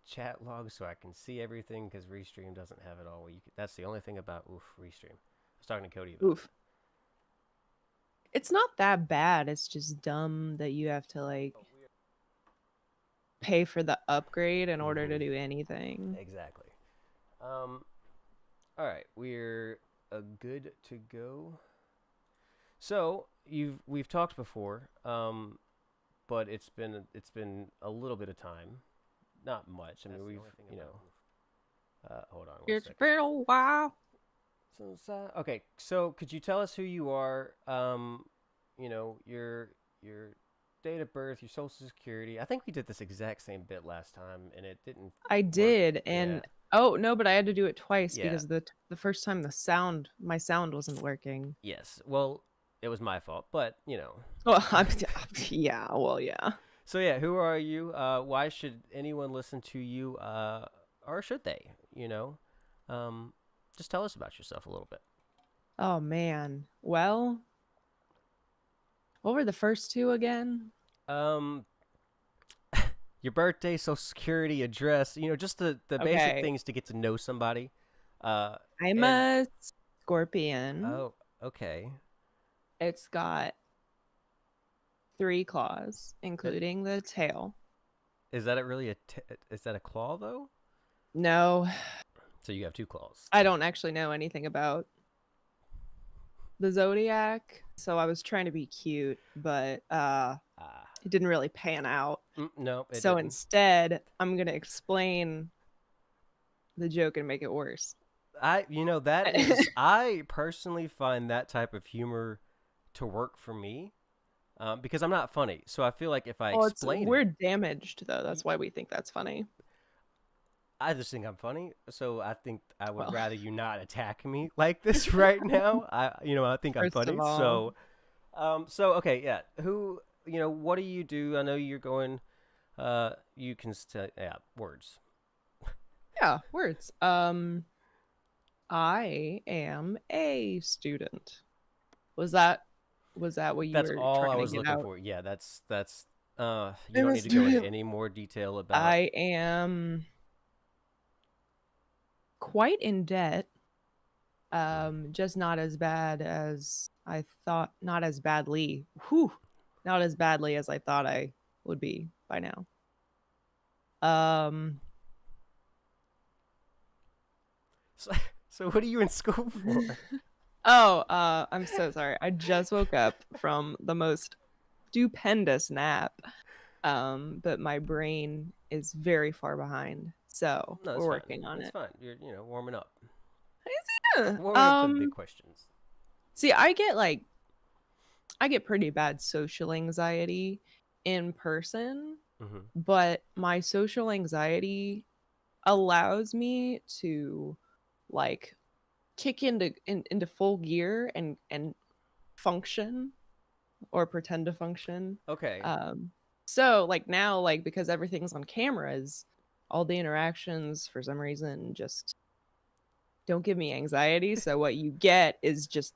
chat log so I can see everything because Restream doesn't have it all. That's the only thing about Restream. I was talking to Cody about Oof. It's not that bad. It's just dumb that you have to like pay for the upgrade in it. order to do anything. Exactly. All right, we're good to go. So we've talked before, but it's been a little bit of time, not much. I mean, hold on one It's second. been a while. Okay, so could you tell us who you are? Your date of birth, your social security. I think we did this exact same bit last time, and it didn't I work. did, Yeah, and oh no, but I had to do it twice yeah, because the first time my sound wasn't working. yes. Well, it was my fault, but Well, yeah, well, yeah. So yeah, who are you? Why should anyone listen to you? Or should they? Um, just tell us about yourself a little bit. Oh man. Well, what were the first two again? Um, your birthday, social security, address. Just the basic Okay, things to get to know somebody. Uh, I'm and a scorpion. oh, okay. It's got 3 claws, That, including the tail. is that really is that a claw though? No, So you have two claws. I don't actually know anything about the zodiac, so I was trying to be cute, but Ah, it didn't really pan out. nope, it So didn't. instead, I'm going to explain the joke and make it worse. That is. I personally find that type of humor to work for me. Because I'm not funny. So I feel like if I Well, explain we're it, damaged though. That's why we think that's funny. I just think I'm funny. So I think I would Well, rather you not attack me like this right now. I think I'm first of funny. all, So okay, yeah. What do you do? I know you're going. You can say, yeah, words. yeah, words. I am a student. Was that was that what you That's were all I trying to was get looking out? for. Yeah, that's. You I'm don't a need to go into student. any more detail about. I am quite in debt. Just not as bad as I thought. Not as badly. Whew. Not as badly as I thought I would be by now. Um. So, so what are you in school for? Oh, I'm so sorry. I just woke up from the most stupendous nap. But my brain is very far behind. So No, that's we're fine. working on That's it. fine. You're warming up. Yeah. Warming up for the big questions. See, I get pretty bad social anxiety in person, Mm-hmm. but my social anxiety allows me to like kick into full gear and function or pretend to function. Okay. Um, so like now, like because everything's on cameras, all the interactions for some reason just don't give me anxiety. So what you get is just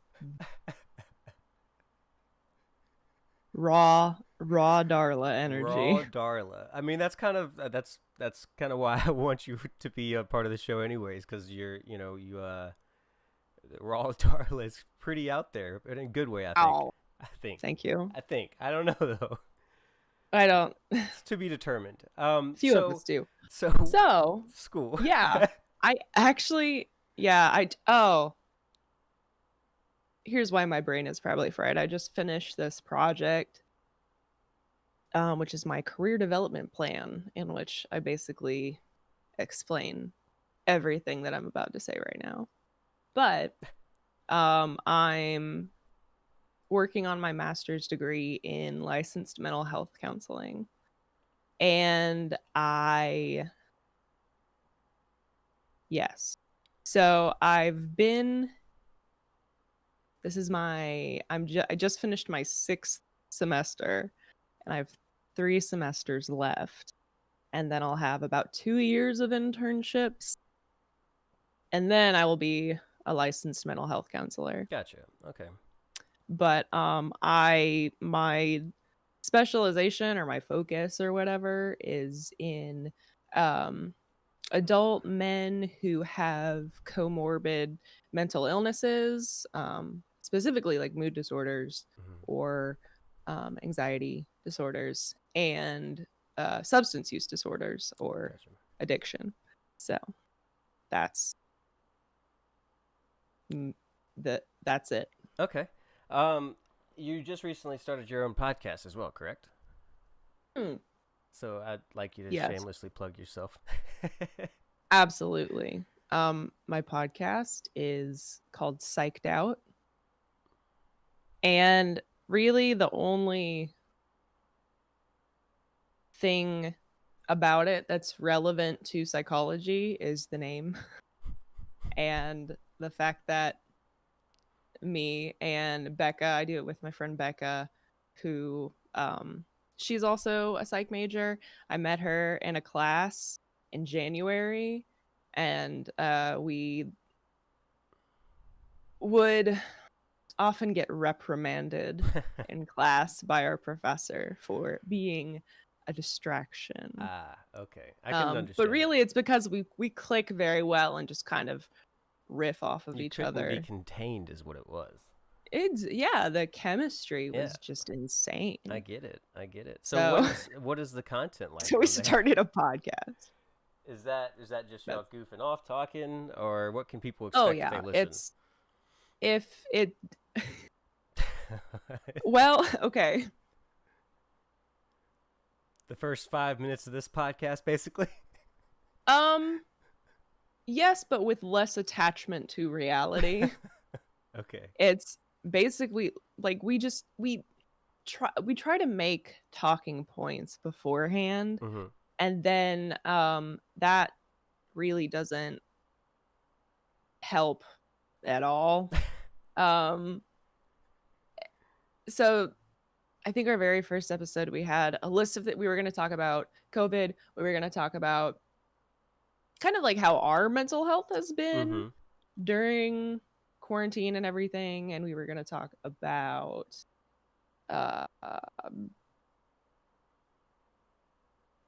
raw Darla Raw energy. Darla. I mean, that's kind of why I want you to be a part of the show, anyways, because Raw Darla is pretty out there, but in a good way, I think. Oh, I think. thank you. I think. I don't know though. I don't. It's to be determined. Few of us do. So So school. yeah, I actually yeah I oh here's why my brain is probably fried. I just finished this project, which is my career development plan, in which I basically explain everything that I'm about to say right now. But I'm working on my master's degree in licensed mental health counseling. And yes. So I just finished my 6th semester and I have 3 semesters left. And then I'll have about 2 years of internships. And then I will be a licensed mental health counselor. Gotcha. Okay. But I my specialization or my focus or whatever is in um, adult men who have comorbid mental illnesses, specifically like mood disorders Hmm. or anxiety disorders, and substance use disorders or Gotcha. addiction. So that's that's it. Okay. Um, you just recently started your own podcast as well, correct? Hmm. So I'd like you to Yes, shamelessly plug yourself. absolutely. My podcast is called Psyched Out, and really the only thing about it that's relevant to psychology is the name and the fact that me and Becca, I do it with my friend Becca, who she's also a psych major. I met her in a class in January, and we would often get reprimanded in class by our professor for being a distraction. Ah, okay. I can But understand that. really, it's because we click very well and just kind of riff off of You each couldn't be other. contained, is what it was. It's yeah, the chemistry Yeah, was just I insane. get it. I get it. So So what is the content like so we on there? started a podcast. Is that just y'all That's goofing off talking, or what can people oh expect if they yeah, listen? it's if it well okay. The first 5 minutes of this podcast, basically. Um yes, but with less attachment to reality. Okay. It's basically like we try to make talking points beforehand, Hmm. and then that really doesn't help at all. Um so I think our very first episode we had a list of that we were going to talk about COVID, we were going to talk about kind of like how our mental health has been Hmm. during quarantine and everything, and we were going to talk about uh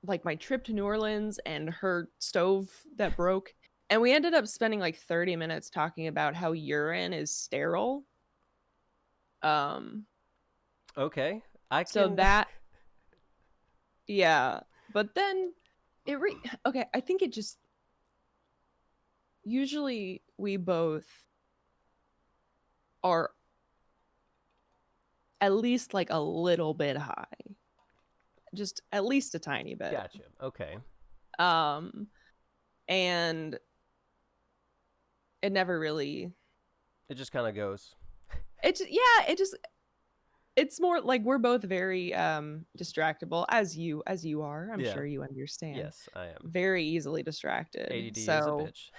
like my trip to New Orleans and her stove that broke. And we ended up spending like 30 minutes talking about how urine is sterile. Um Okay. I so can. that yeah, but then okay, I think it just usually we both are at least like a little bit high. Just at least a tiny bit. Gotcha. Okay. Um and it never really It just kind of goes. it just it's more like we're both very distractible as you are. I'm Yeah. sure you understand. Yes, I am. Very easily distracted. ADD is a So, bitch.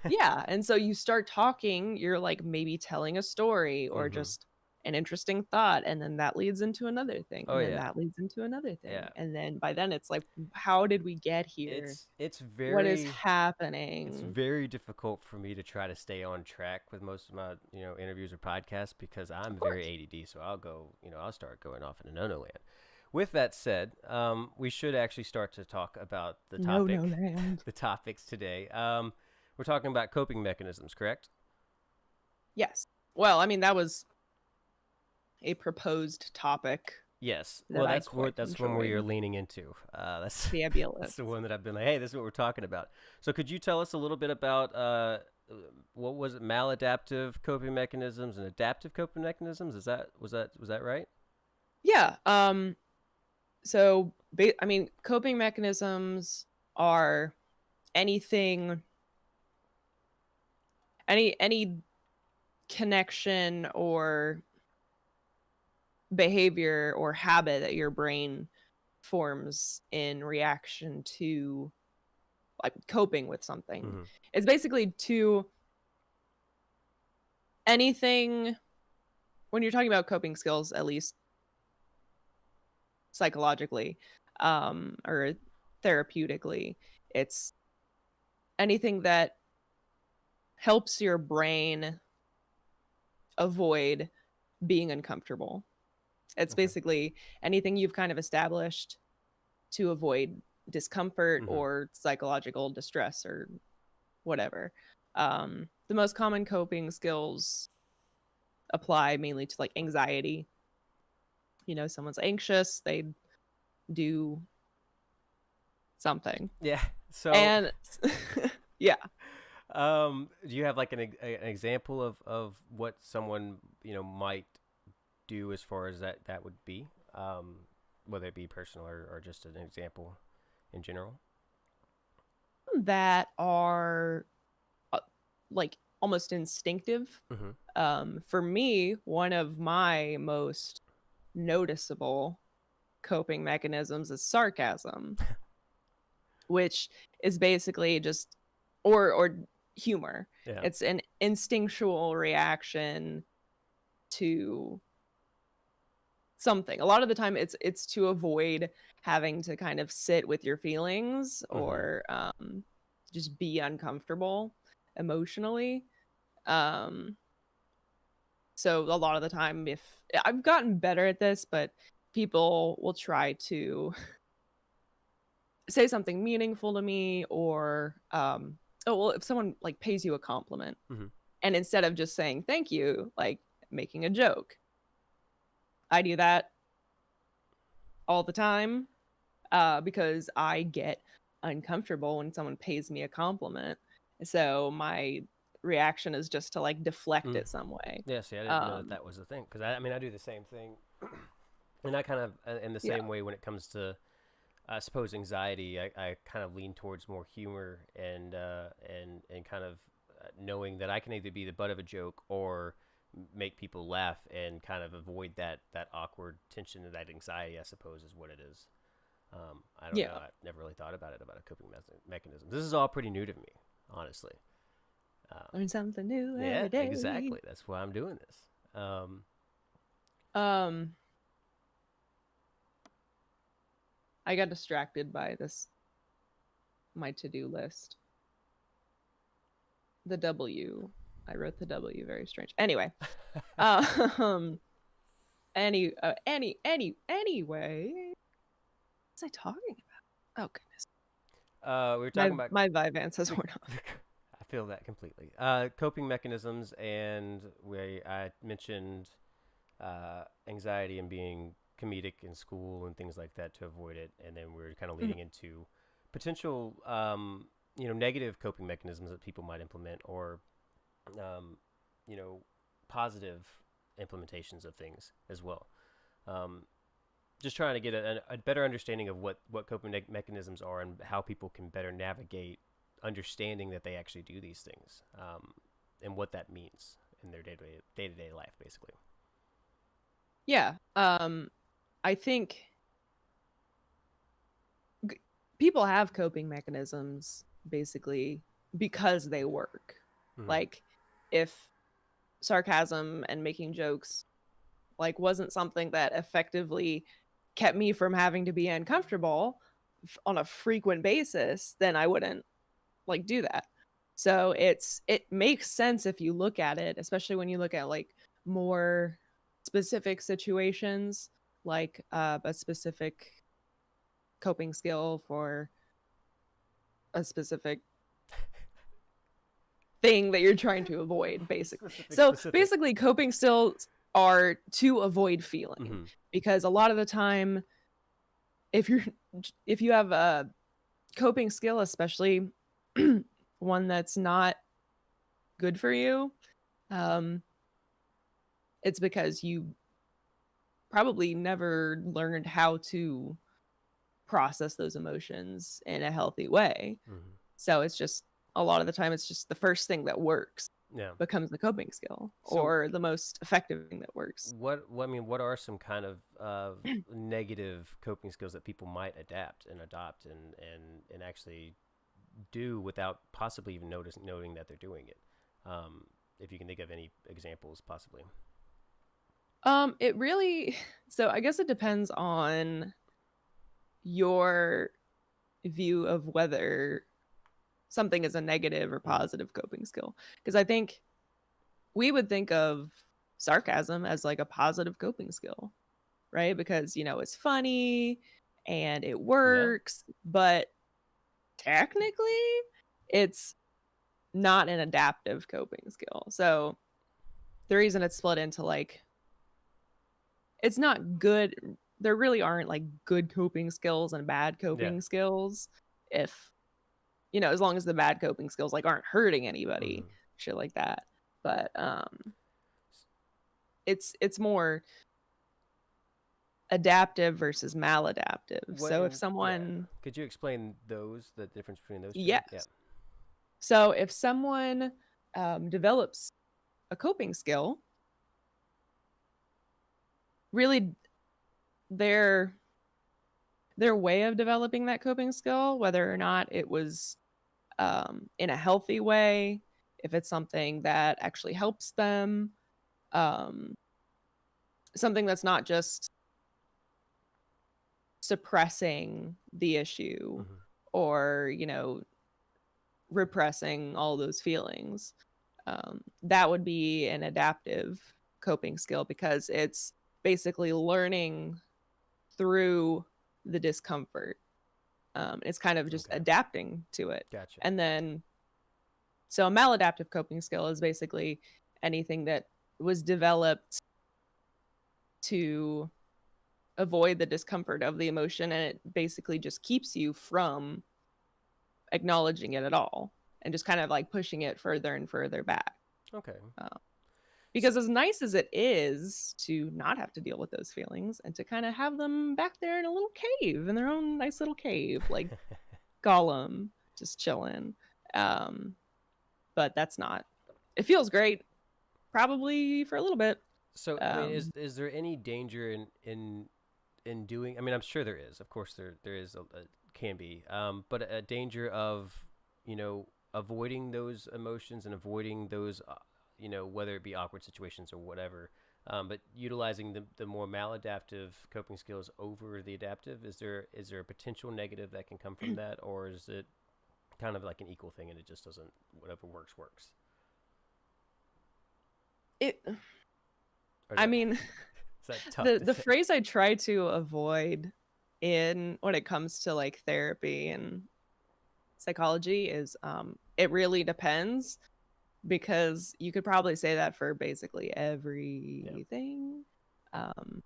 yeah, and so you start talking, you're like maybe telling a story or Hmm. just an interesting thought, and then that leads into another thing, Oh and then yeah. that leads into another thing. Yeah. And then by then it's like how did we get here? It's What is very it's happening? very difficult for me to try to stay on track with most of my interviews or podcasts because I'm Of very course. ADD. So I'll start going off in a no-no land. With that said, we should actually start to talk about the No, no topic, land. the topics today. We're talking about coping mechanisms, correct? Yes. Well, I mean that was a proposed topic Yes. that Well, I that's quite what that's one where you're enjoyed. leaning into. That's that's the Fabulous. one that I've been like, hey, this is what we're talking about. So, could you tell us a little bit about what was it, maladaptive coping mechanisms and adaptive coping mechanisms? Was that right? Yeah. So I mean, coping mechanisms are anything, any connection or behavior or habit that your brain forms in reaction to like coping with something. Mm-hmm. It's basically to anything when you're talking about coping skills, at least psychologically, or therapeutically, it's anything that helps your brain avoid being uncomfortable. It's Okay. basically anything you've kind of established to avoid discomfort Mm-hmm. or psychological distress or whatever. The most common coping skills apply mainly to like anxiety. Someone's anxious, they do something. Yeah. So, And yeah. do you have like an example of what someone might do as far as that would be, whether it be personal or just an example in general? That are uh, like almost instinctive. Mm-hmm. For me, one of my most noticeable coping mechanisms is sarcasm, which is basically just or humor. Yeah. It's an instinctual reaction to something. A lot of the time it's to avoid having to kind of sit with your feelings Mm-hmm. or just be uncomfortable emotionally. Um so a lot of the time, if I've gotten better at this, but people will try to say something meaningful to me, or oh well, if someone like pays you a compliment, Mm-hmm. and instead of just saying thank you, like making a joke. I do that all the time, because I get uncomfortable when someone pays me a compliment. So my reaction is just to like deflect Mm. it some way. Yeah. See, I didn't know that Um, that was a thing because I mean I do the same thing, and I kind of in the yeah. same way when it comes to I suppose anxiety. I kind of lean towards more humor and kind of knowing that I can either be the butt of a joke or make people laugh and kind of avoid that awkward tension and that anxiety. I suppose is what it is. I don't know. Yeah. I've never really thought about it about a coping mechanism. This is all pretty new to me, honestly. Um, Learn something new yeah, every day. exactly. That's why I'm doing this. Um, I got distracted by this my to-do list. The W. I wrote the W very strange. Anyway, um anyway, what was I talking about? Oh goodness. we were My talking about my Vyvanse has the, worn off. I feel that completely. Coping mechanisms, and I mentioned anxiety and being comedic in school and things like that to avoid it, and then we're kind of Mhm. leading into potential, negative coping mechanisms that people might implement, or um, you know, positive implementations of things as well. Um, just trying to get a better understanding of what coping mechanisms are and how people can better navigate understanding that they actually do these things, and what that means in their day to day life, basically. Yeah. I think people have coping mechanisms basically because they work. Mm-hmm. Like if sarcasm and making jokes like wasn't something that effectively kept me from having to be uncomfortable on a frequent basis, then I wouldn't like do that. So it makes sense if you look at it, especially when you look at like more specific situations, like a specific coping skill for a specific thing that you're trying to avoid, basically. So Specific. basically, coping skills are to avoid feeling, Mm-hmm. because a lot of the time, if you're if you have a coping skill, especially one that's not good for you, um, it's because you probably never learned how to process those emotions in a healthy way. Mm-hmm. So it's just a lot of the time, it's just the first thing that works Yeah. becomes the coping skill, So or the most effective thing that works. I mean, what are some kind of negative coping skills that people might adapt and adopt and actually do without possibly even noting that they're doing it? Um, if you can think of any examples, possibly. It really, so I guess it depends on your view of whether something is a negative or Mm-hmm. positive coping skill. Because I think we would think of sarcasm as like a positive coping skill, right? Because, it's funny and it Yeah. works, but technically it's not an adaptive coping skill. So the reason it's split into like, it's not good. There really aren't like good coping skills and bad Yeah. coping skills. If, as long as the bad coping skills like aren't hurting Mm-hmm. anybody, shit like that. But it's more adaptive versus maladaptive. What So if in yeah? someone, Could you explain the difference between those two? Yeah. yes. So if someone develops a coping skill, really their way of developing that coping skill, whether or not it was in a healthy way, if it's something that actually helps them, um, something that's not just suppressing the issue Mm-hmm. or, repressing all those feelings. That would be an adaptive coping skill because it's basically learning through the discomfort. It's kind of just Okay. adapting to it. Gotcha. And then, so a maladaptive coping skill is basically anything that was developed to avoid the discomfort of the emotion, and it basically just keeps you from acknowledging it at all and just kind of like pushing it further and further back. Okay. Uh, So because as nice as it is to not have to deal with those feelings and to kind of have them back there in a little cave, in their own nice little cave, like Gollum, just chilling. Um, but that's not. It feels great, probably for a little bit. so I mean, is Um, is there any danger in doing? I mean, I'm sure there is. Of course, there is can be. But a danger of avoiding those emotions and avoiding those whether it be awkward situations or whatever. But utilizing the more maladaptive coping skills over the adaptive, is there a potential negative that can come from that, or is it kind of like an equal thing and it just doesn't, whatever works works? it. Or is I that mean, is that tough the to the say? phrase I try to avoid in when it comes to like therapy and psychology is it really depends, because you could probably say that for basically Yeah. everything. Um,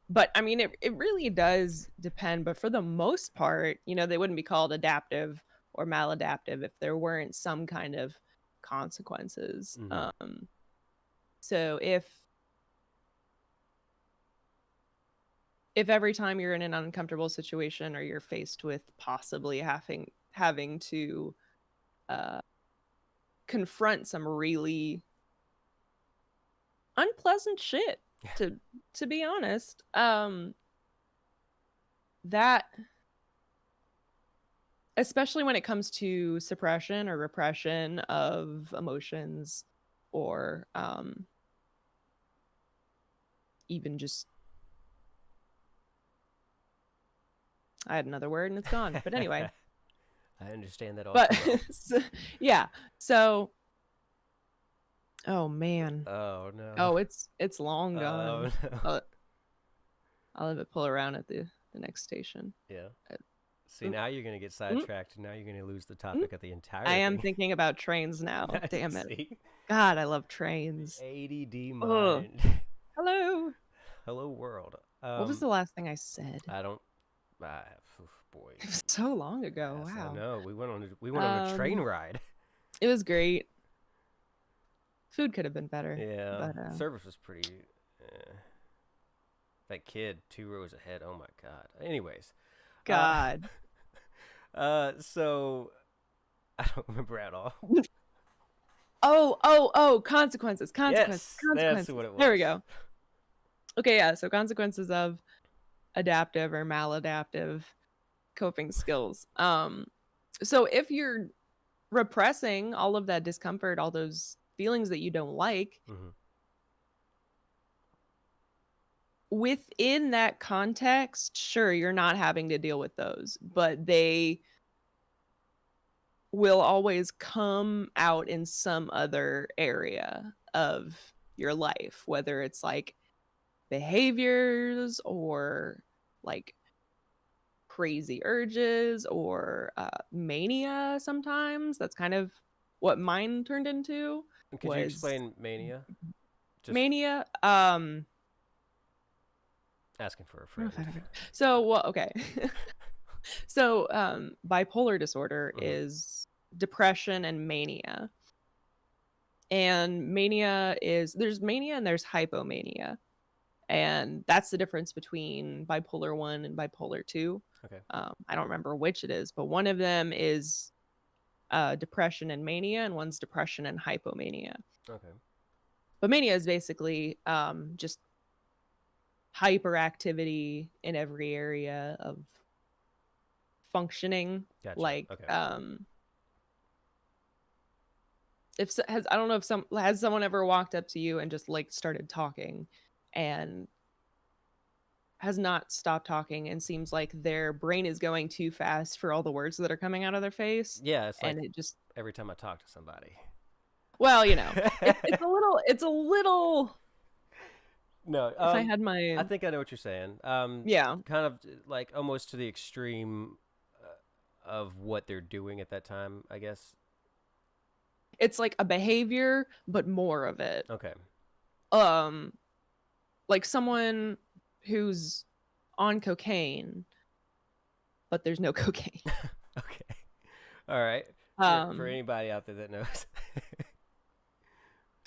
but I mean, it really does depend. But for the most part, they wouldn't be called adaptive or maladaptive if there weren't some kind of consequences. Mm-hmm. So if every time you're in an uncomfortable situation or you're faced with possibly having to uh, confront some really unpleasant shit, to be honest, that, especially when it comes to suppression or repression of emotions, or even just, I had another word and it's gone, but anyway. I understand that all But too well. yeah, so, oh man, Oh no. oh, it's long Oh gone. no. I'll, I'll have it pull around at the next station. Yeah. Uh, See, mm, now you're gonna get mm, sidetracked. Now you're gonna lose the mm. topic of the I entire am thing. thinking about trains now. Damn it. See, God, I love the trains. ADD Oh, mind. hello. Hello world. What was the last thing I said? I don't. I, Boy. It was so long ago. Yes, I Wow. know. We went on a train Um, ride. it was great. Food could have been better, Yeah, but service was pretty. Eh. That kid 2 rows ahead. Oh my god. Anyways, uh, God. so I don't remember at all. Oh, consequences, consequences, Yes, that's consequences. what it There we was. go. Okay, yeah, so consequences of adaptive or maladaptive coping skills. So if you're repressing all of that discomfort, all those feelings that you don't like, Hmm. within that context, sure, you're not having to deal with those, but they will always come out in some other area of your life, whether it's like behaviors or like crazy urges or mania sometimes. That's kind of what mine turned into Could you was explain mania? Just mania. asking for a I don't know if friend. I've ever... So, well, okay. So, bipolar disorder Hmm. is depression and mania. And mania is there's mania and there's hypomania. And that's the difference between bipolar 1 and bipolar 2. Okay. I don't remember which it is, but one of them is depression and mania, and one's depression and hypomania. Okay. But mania is basically just hyperactivity in every area of functioning. Gotcha. Like, Okay. if has I don't know if some has someone ever walked up to you and just like started talking, and has not stopped talking and seems like their brain is going too fast for all the words that are coming out of their face, Yeah, it's like and it just every time I talk to somebody. well, it's a little No, if I had my I think I know what you're saying. yeah, Kind of like almost to the extreme of what they're doing at that time, I guess. it's like a behavior but more of it. Okay. Um like someone who's on cocaine but there's no cocaine. Okay. All right. For Um anybody out there that knows,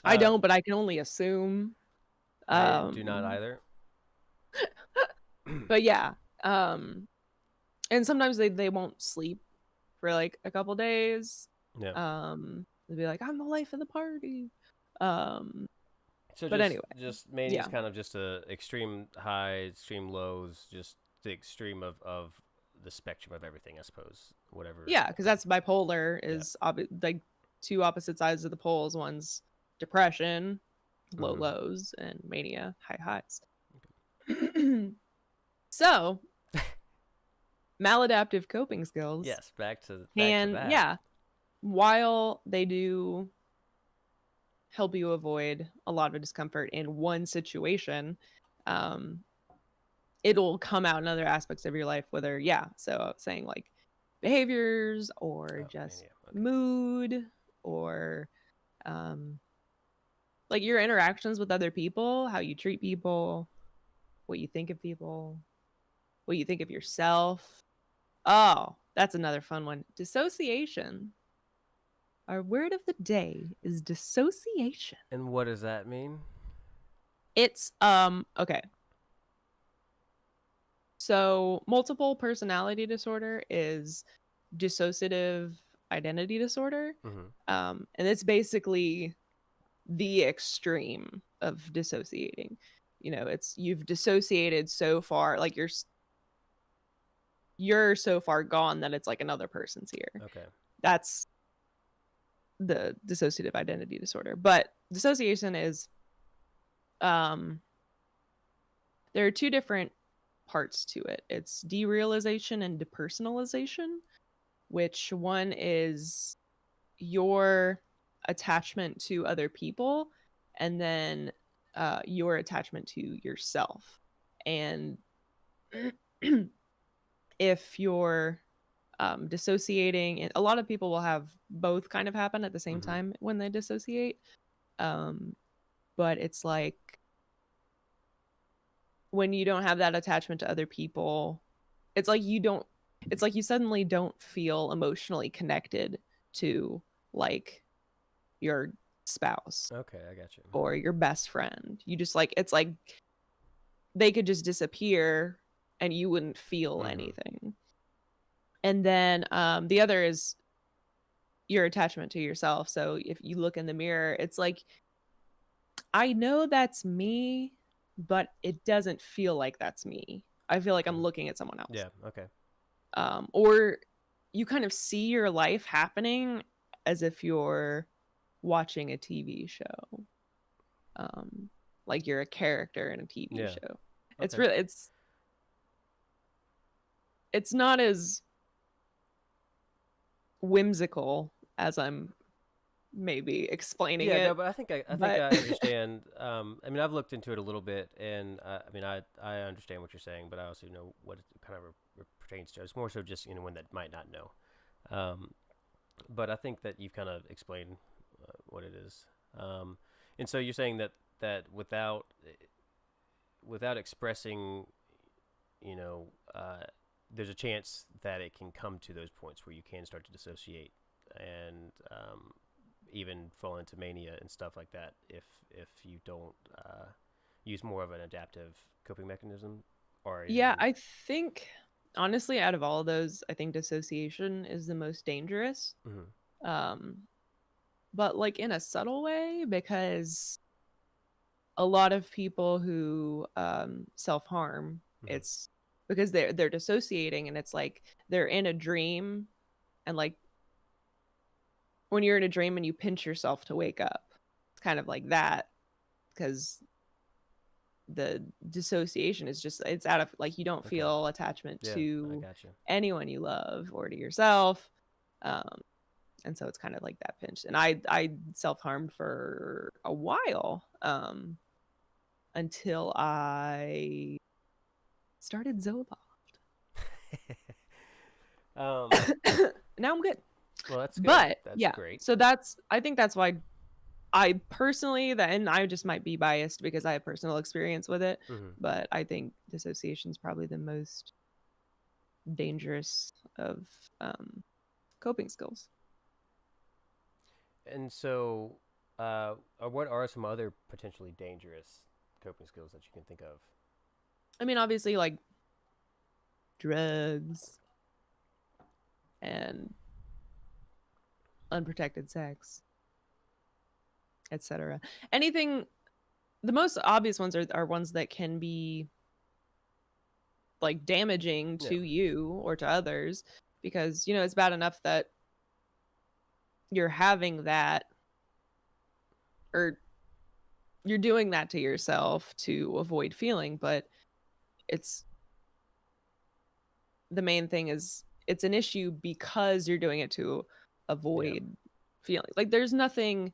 I uh, don't, but I can only assume. I do not Um either. but yeah. Um and sometimes they won't sleep for like a couple days. Yeah. They'll be like, I'm the life of the party. Um So but anyway, just mania is yeah. kind of just a extreme highs, extreme lows, just the extreme of the spectrum of everything, I suppose. Whatever. Yeah, because that's bipolar Yeah. is like two opposite sides of the poles. One's depression, low Hmm. lows, and mania, high highs. So, maladaptive coping skills Yes. Back to can, that. yeah, while they do help you avoid a lot of discomfort in one situation, um, it'll come out in other aspects of your life, whether, yeah, so saying like behaviors or Oh, just mania. Okay. mood or um, like your interactions with other people, how you treat people, what you think of people, what you think of yourself. Oh, that's another fun one. Dissociation. Our word of the day is dissociation. And what does that mean? It's okay. So, multiple personality disorder is dissociative identity disorder. Hmm. And it's basically the extreme of dissociating. It's you've dissociated so far, like you're so far gone that it's like another person's here. Okay. That's the dissociative identity disorder. But dissociation is um there are two different parts to it. It's derealization and depersonalization, which one is your attachment to other people, and then your attachment to yourself. And if you're dissociating, and a lot of people will have both kind of happen at the same Hmm. time when they dissociate. Um, but it's like when you don't have that attachment to other people, it's like you suddenly don't feel emotionally connected to like your spouse Okay, I got you. or your best friend. You just like it's like they could just disappear and you wouldn't feel Hmm. anything. And then the other is your attachment to yourself. So if you look in the mirror, it's like I know that's me, but it doesn't feel like that's me. I feel like Okay. I'm looking at someone else. Yeah. Okay. Or you kind of see your life happening as if you're watching a TV show. Um, like you're a character in a TV Yeah. show. It's Okay. really it's not as whimsical as I'm maybe explaining Yeah, no, it, but I think but I understand. I mean, I've looked into it a little bit, and I mean, I understand what you're saying, but I also know what it kind of pertains to. It's more so just anyone that might not know. Um, but I think that you've kind of explained what it is. And so you're saying that without expressing, you know, there's a chance that it can come to those points where you can start to dissociate and even fall into mania and stuff like that if you don't use more of an adaptive coping mechanism or Yeah, even. I think honestly, out of all of those, I think dissociation is the most dangerous. Mhm. Um, but like in a subtle way, because a lot of people who self harm, Mhm. it's because they're dissociating, and it's like they're in a dream, and like when you're in a dream and you pinch yourself to wake up, it's kind of like that because the dissociation is just it's out of like you don't Okay. feel attachment Yeah, I to gotcha. anyone you love or to yourself. Um, and so it's kind of like that pinch. And I self-harmed for a while until I started Zoloft. um, Now I'm good. well, that's good. But That's yeah, great. so I think that's why I personally that and I just might be biased because I have personal experience with it, Mhm. but I think dissociation is probably the most dangerous of um, coping skills. And so, what are some other potentially dangerous coping skills that you can think of? I mean, obviously, like drugs and unprotected sex, etc. Anything, the most obvious ones are ones that can be like damaging to Yeah. you or to others because, it's bad enough that you're having that or you're doing that to yourself to avoid feeling, but it's the main thing is it's an issue because you're doing it to Yeah. avoid feeling. Like there's nothing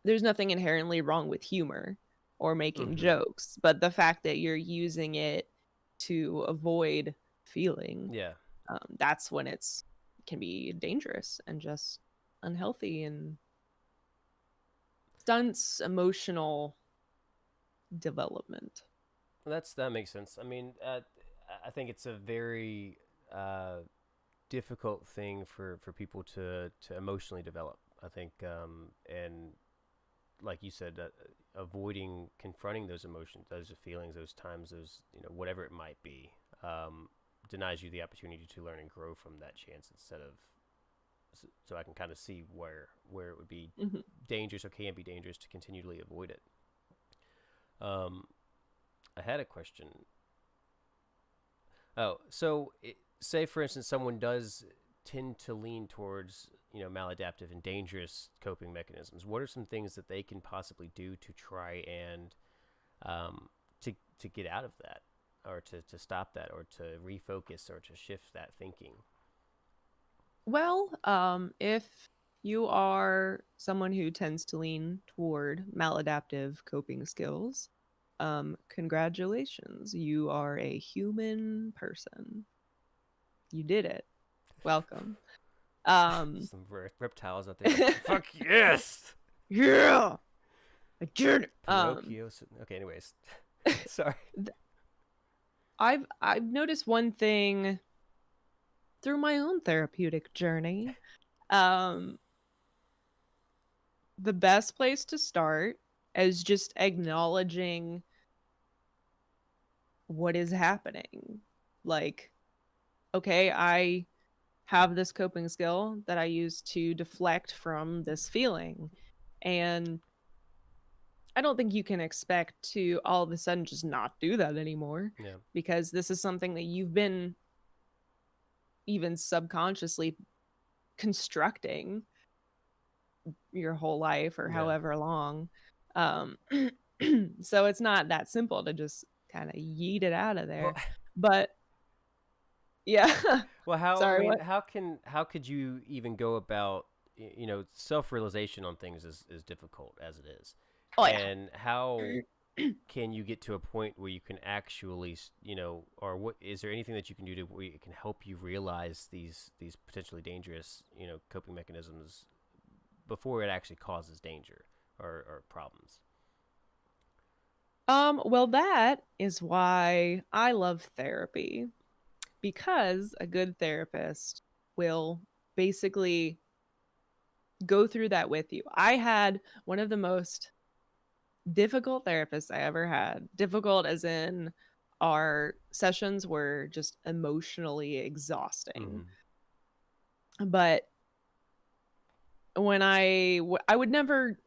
inherently wrong with humor or making Mhm. jokes, but the fact that you're using it to avoid feeling, Yeah. that's when it's can be dangerous and just unhealthy and stunts emotional development. That makes sense. I mean, I think it's a very uh, difficult thing for people to emotionally develop. I think, and like you said, avoiding confronting those emotions, those feelings, those times, those whatever it might be, um, denies you the opportunity to learn and grow from that chance instead of. So I can kind of see where it would be Hmm. dangerous or can be dangerous to continually avoid it. Um, I had a question. Oh, so say for instance, someone does tend to lean towards maladaptive and dangerous coping mechanisms. What are some things that they can possibly do to try and um, to get out of that, or to stop that, or to refocus, or to shift that thinking? Well, if you are someone who tends to lean toward maladaptive coping skills, congratulations, you are a human person. You did it. Welcome. Um, Some reptiles out there like fuck yes, yeah, I did it. Pinocchio. Okay, anyways, sorry. I've noticed one thing through my own therapeutic journey. Um, the best place to start is just acknowledging what is happening. Like, okay, I have this coping skill that I use to deflect from this feeling. And I don't think you can expect to all of a sudden just not do that anymore Yeah. because this is something that you've been even subconsciously constructing your whole life or Yeah. however long. Um, so it's not that simple to just kind of yeet it out of Well, there. But yeah, well, how I sorry, mean, what? how could you even go about self realization on things is difficult as it is, Oh, yeah. and how can you get to a point where you can actually, or what is there anything that you can do to where it can help you realize these potentially dangerous, coping mechanisms before it actually causes danger or problems? Well, that is why I love therapy, because a good therapist will basically go through that with you. I had one of the most difficult therapists I ever had. Difficult as in our sessions were just emotionally exhausting. Mm-hmm. But when I would never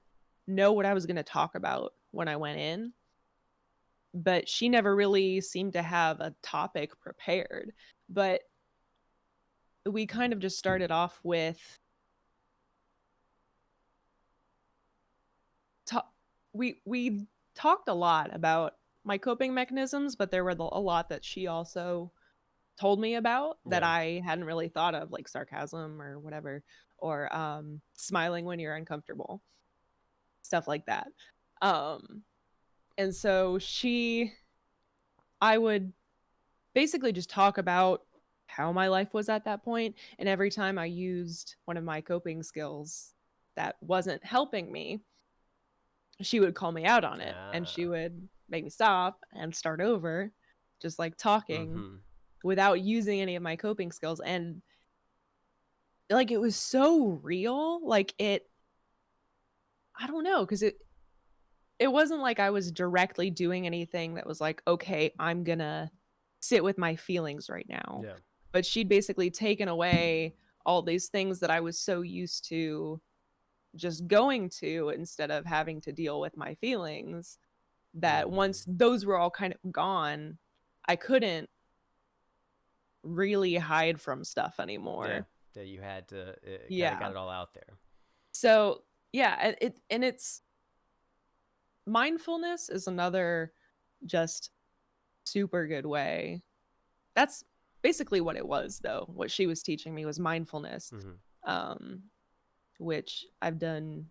know what I was going to talk about when I went in, but she never really seemed to have a topic prepared. But we kind of just started off with ta- we talked a lot about my coping mechanisms, but there were a lot that she also told me about that Yeah. I hadn't really thought of, like sarcasm or whatever, or smiling when you're uncomfortable, stuff like that. Um, and so I would basically just talk about how my life was at that point, and every time I used one of my coping skills that wasn't helping me, she would call me out on it, and she Ah. would make me stop and start over, just like talking Mm-hmm. without using any of my coping skills. And like it was so real, like I don't know, because it wasn't like I was directly doing anything that was like, okay, I'm gonna sit with my feelings right now. Yeah. But she'd basically taken away all these things that I was so used to just going to, instead of having to deal with my feelings, that Mm-hmm. once those were all kind of gone, I couldn't really hide from stuff Yeah. anymore. That you had to kind of got Yeah. it all out there. So, yeah, it's mindfulness is another just super good way. That's basically what it was, though. What she was teaching me was mindfulness, Mm-hmm. um, which I've done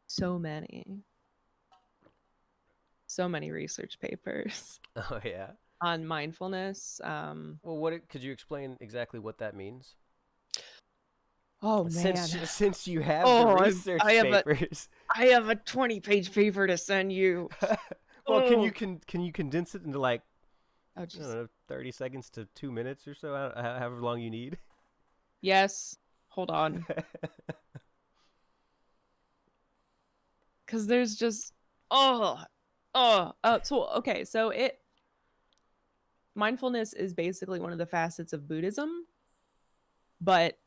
so many, so many research papers Oh yeah. on mindfulness. Well, could you explain exactly what that means? Oh Since man. since you have the Oh, research papers. I have a 20-page paper to send you. Well, can Oh, you condense it into like, oh, I don't jeez. know, 30 seconds to 2 minutes or so, however long you need? Yes. Hold on, because there's just oh, So okay, so it mindfulness is basically one of the facets of Buddhism, but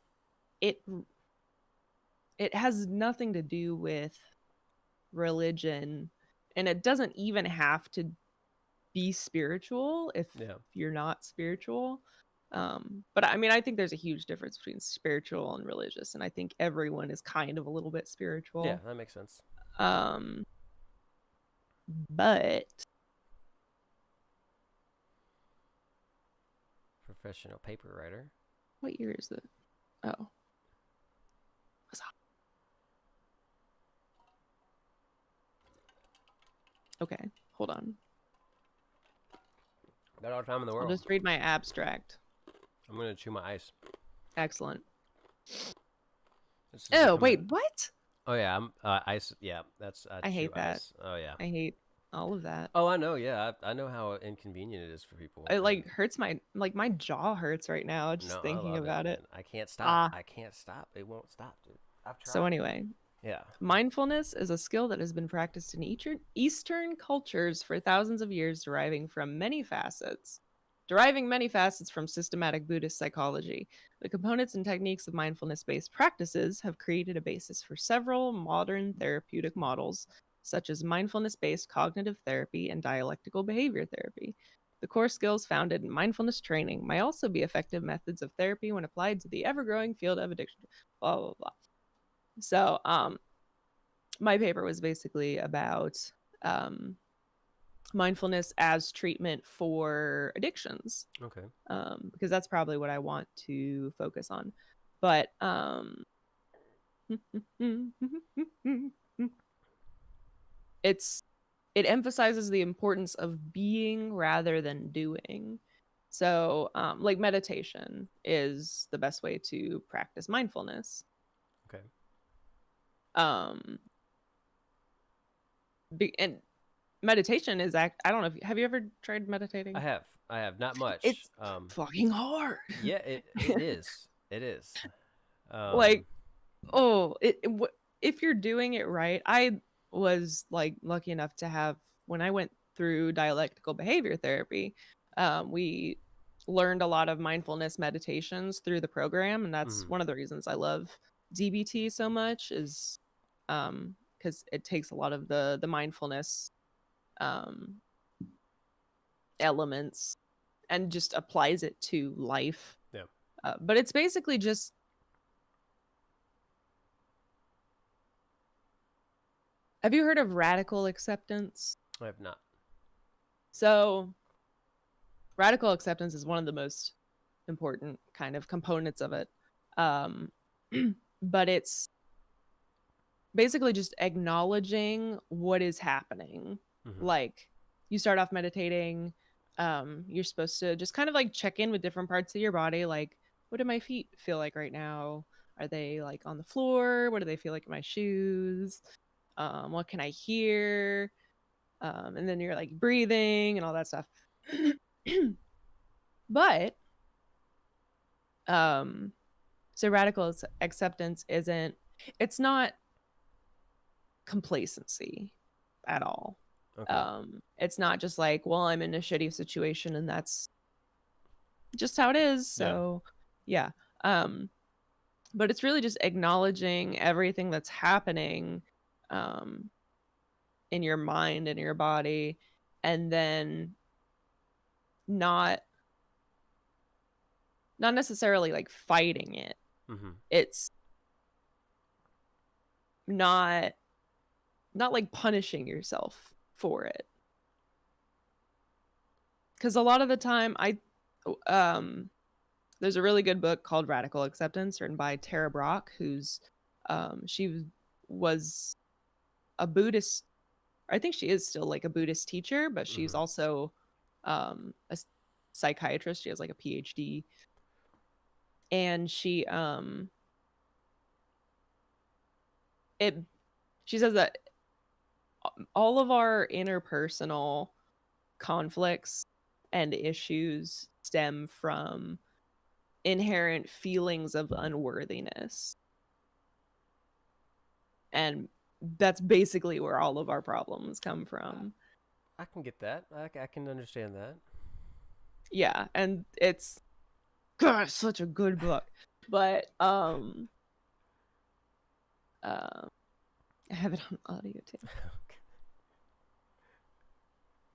it it has nothing to do with religion, and it doesn't even have to be spiritual if Yeah. you're not spiritual. But I mean, I think there's a huge difference between spiritual and religious, and I think everyone is kind of a little bit Yeah, spiritual. that makes sense. Um, but Professional paper writer. what year is it? Oh, okay. Hold on. Got all the time in the I'll world. just read my abstract. I'm gonna chew my ice. Excellent. This is Oh, becoming. wait, what? Oh yeah, I'm ice. Yeah, that's I chew hate that. ice. Oh yeah. I hate all of that. Oh, I know. Yeah, I know how inconvenient it is for people. It And like hurts my jaw hurts right now no, just I thinking love it, about it. man. I can't stop. Ah, I can't stop. It won't stop, dude. I've so tried. anyway, Yeah. mindfulness is a skill that has been practiced in Eastern cultures for thousands of years, deriving many facets from systematic Buddhist psychology. The components and techniques of mindfulness based practices have created a basis for several modern therapeutic models, such as mindfulness based cognitive therapy and dialectical behavior therapy. The core skills founded in mindfulness training may also be effective methods of therapy when applied to the ever growing field of addiction. Blah, blah, blah. So, my paper was basically about um, mindfulness as treatment for addictions, Okay. because that's probably what I want to focus on. But it's it emphasizes the importance of being rather than doing. So, like meditation is the best way to practice mindfulness. Okay. Um, and meditation is I don't know if have you ever tried meditating? I have not much. It's fucking hard. Yeah, it is. It is. Um, Like, oh, if you're doing it right, I was like lucky enough to have when I went through dialectical behavior therapy, we learned a lot of mindfulness meditations through the program, and that's mhm. one of the reasons I love DBT so much is because it takes a lot of the mindfulness um elements and just applies it to life. Yeah, But it's basically just have you heard of radical acceptance? I have not. So, radical acceptance is one of the most important kind of components of it. Um, but it's basically just acknowledging what is happening. Mhm. Like, you start off meditating, you're supposed to just kind of like check in with different parts of your body. Like, what do my feet feel like right now? Are they like on the floor? What do they feel like in my shoes? What can I hear? And then you're like breathing and all that stuff. But um so radical acceptance isn't it's not complacency at all. Okay. It's not just like, well, I'm in a shitty situation and that's just how it is. Yeah. So yeah. Um but it's really just acknowledging everything that's happening um in your mind and your body, and then not not necessarily like fighting it. Mhm. It's not not like punishing yourself for it, because a lot of the time um there's a really good book called Radical Acceptance written by Tara Brach, who's she was a Buddhist. I think she is still like a Buddhist teacher, but she's Mhm. also a psychiatrist. She has like a PhD, and it she says that all of our interpersonal conflicts and issues stem from inherent feelings of unworthiness. And that's basically where all of our problems come I, from. I can get that. I can understand that. Yeah, and it's gosh, such a good book. But uh, I have it on audio too.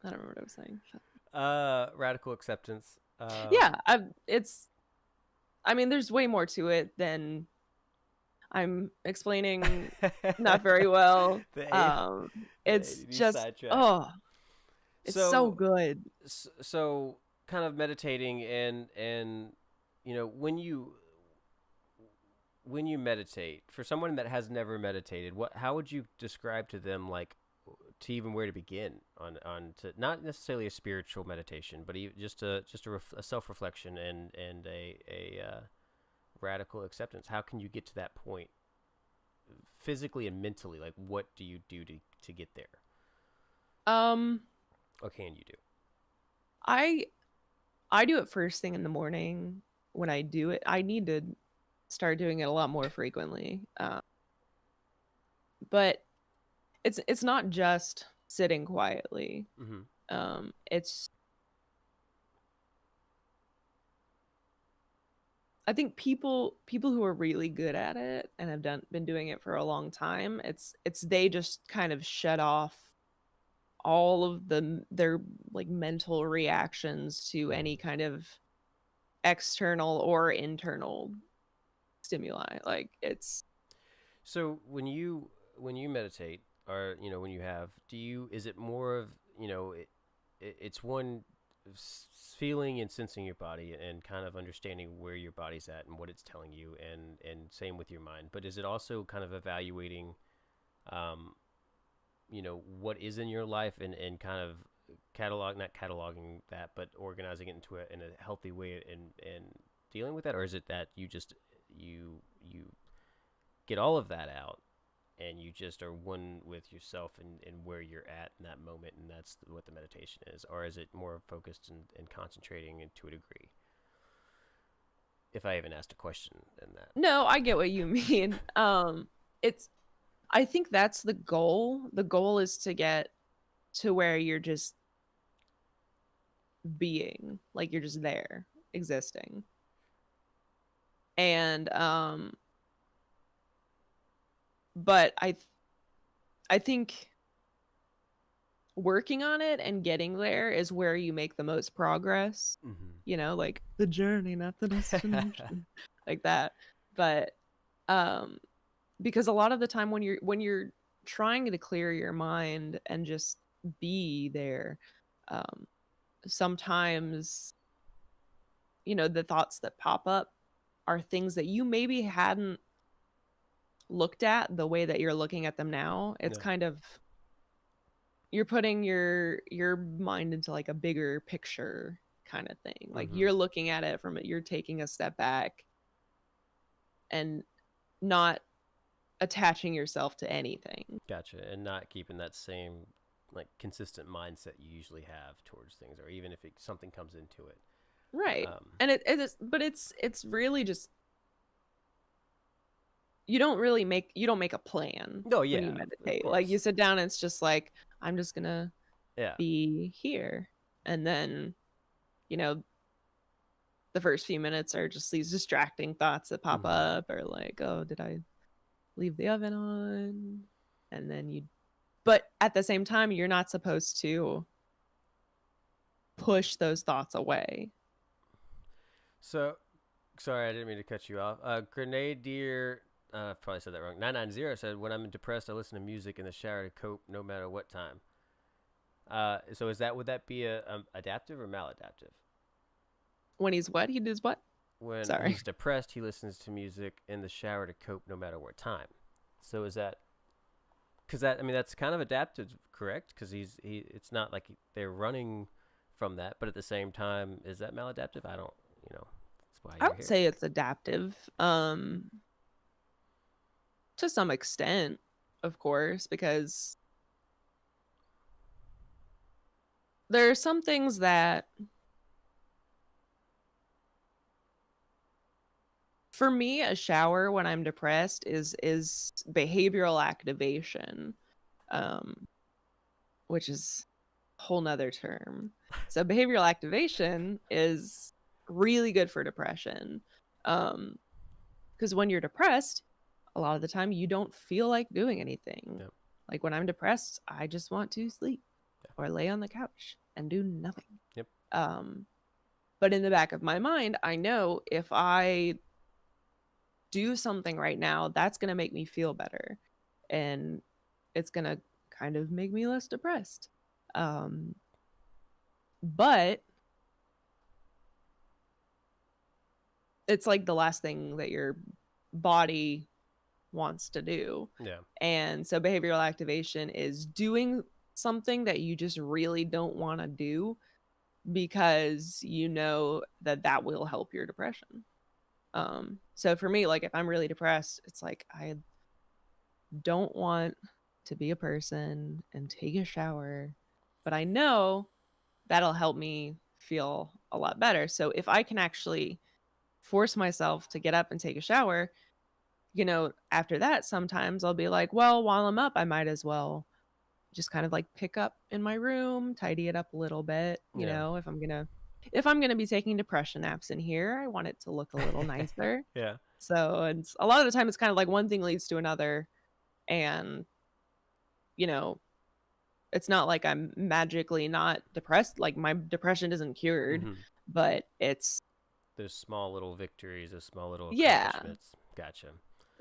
I don't remember what I was saying. Radical acceptance. Yeah, it's I mean there's way more to it than I'm explaining not very well. the A- Um the it's ADD just sidetrack. oh, it's so So good. so kind of meditating and when you meditate for someone that has never meditated, what how would you describe to them like to even where to begin on to not necessarily a spiritual meditation, but even just a self reflection and a radical acceptance. How can you get to that point physically and mentally? Like, what do you do to get there? Um What can you do? I I do it first thing in the morning when I do it. I need to start doing it a lot more frequently. But it's not just sitting quietly. Mm-hmm. It's I think people who are really good at it and have been doing it for a long time, it's they just kind of shut off all of their like mental reactions to Mm-hmm. any kind of external or internal stimuli. Like it's So when you meditate, or when you have, do you is it more of it's one feeling and sensing your body and kind of understanding where your body's at and what it's telling you, and same with your mind. But is it also kind of evaluating um, what is in your life, and kind of not cataloging that, but organizing it into in a healthy way, and dealing with that? Or is it that you get all of that out, and you just are one with yourself, and where you're at in that moment, and that's what the meditation is? Or is it more focused and concentrating to a degree? If I even asked a question in that. No, I get what you mean. It's I think that's the goal. The goal is to get to where you're just being, like you're just there, existing. And but I think working on it and getting there is where you make the most progress. Like the journey, not the destination. Like that. But um because a lot of the time when you're trying to clear your mind and just be there, um sometimes the thoughts that pop up are things that you maybe hadn't looked at the way that you're looking at them now. It's Yeah. kind of, you're putting your mind into like a bigger picture kind of thing. Like Mm-hmm. you're looking at it from it, you're taking a step back and not attaching yourself to anything. Gotcha. And not keeping that same like consistent mindset you usually have towards things, or even if something comes into it. Right. Um, And it is, but it's really just, you don't make a plan no, when you yeah, of meditate. Like you course. sit down and it's just like, I'm just gonna Yeah. be here. And then, you know, the first few minutes are just these distracting thoughts that pop Mm-hmm. up, or like, oh, did I leave the oven on? And then but at the same time, you're not supposed to push those thoughts away. So, sorry, I didn't mean to cut you off. Grenadier, probably said that wrong. 990 said, "When I'm depressed, I listen to music in the shower to cope, no matter what time." So would that be a adaptive or maladaptive? When he's what? He does what? When Sorry. he's depressed, he listens to music in the shower to cope, no matter what time. So is that because that I mean that's kind of adaptive, correct? Because it's not like they're running from that, but at the same time, is that maladaptive? I don't, that's why I you're would here. say it's adaptive. To some extent, of course, because there are some things that, for me, a shower when I'm depressed is behavioral activation, um, which is a whole nother term. So behavioral activation is really good for depression. Because when you're depressed, a lot of the time you don't feel like doing anything. Yep. Like when I'm depressed, I just want to sleep Yeah. or lay on the couch and do nothing. Yep. Um, but in the back of my mind, I know if I do something right now, that's going to make me feel better. And it's going to kind of make me less depressed. But it's like the last thing that your body wants to do. Yeah. And so behavioral activation is doing something that you just really don't want to do because you know that that will help your depression. So for me, like if I'm really depressed, it's like I don't want to be a person and take a shower, but I know that'll help me feel a lot better. So if I can actually force myself to get up and take a shower, after that, sometimes I'll be like, well, while I'm up, I might as well just kind of like pick up in my room, tidy it up a little bit. Yeah. If I'm gonna be taking depression naps in here, I want it to look a little nicer. Yeah. So, and a lot of the time it's kind of like one thing leads to another, and you know, it's not like I'm magically not depressed. Like my depression isn't cured, Mm-hmm. but it's, Those small little victories, those small little yeah, accomplishments. Gotcha.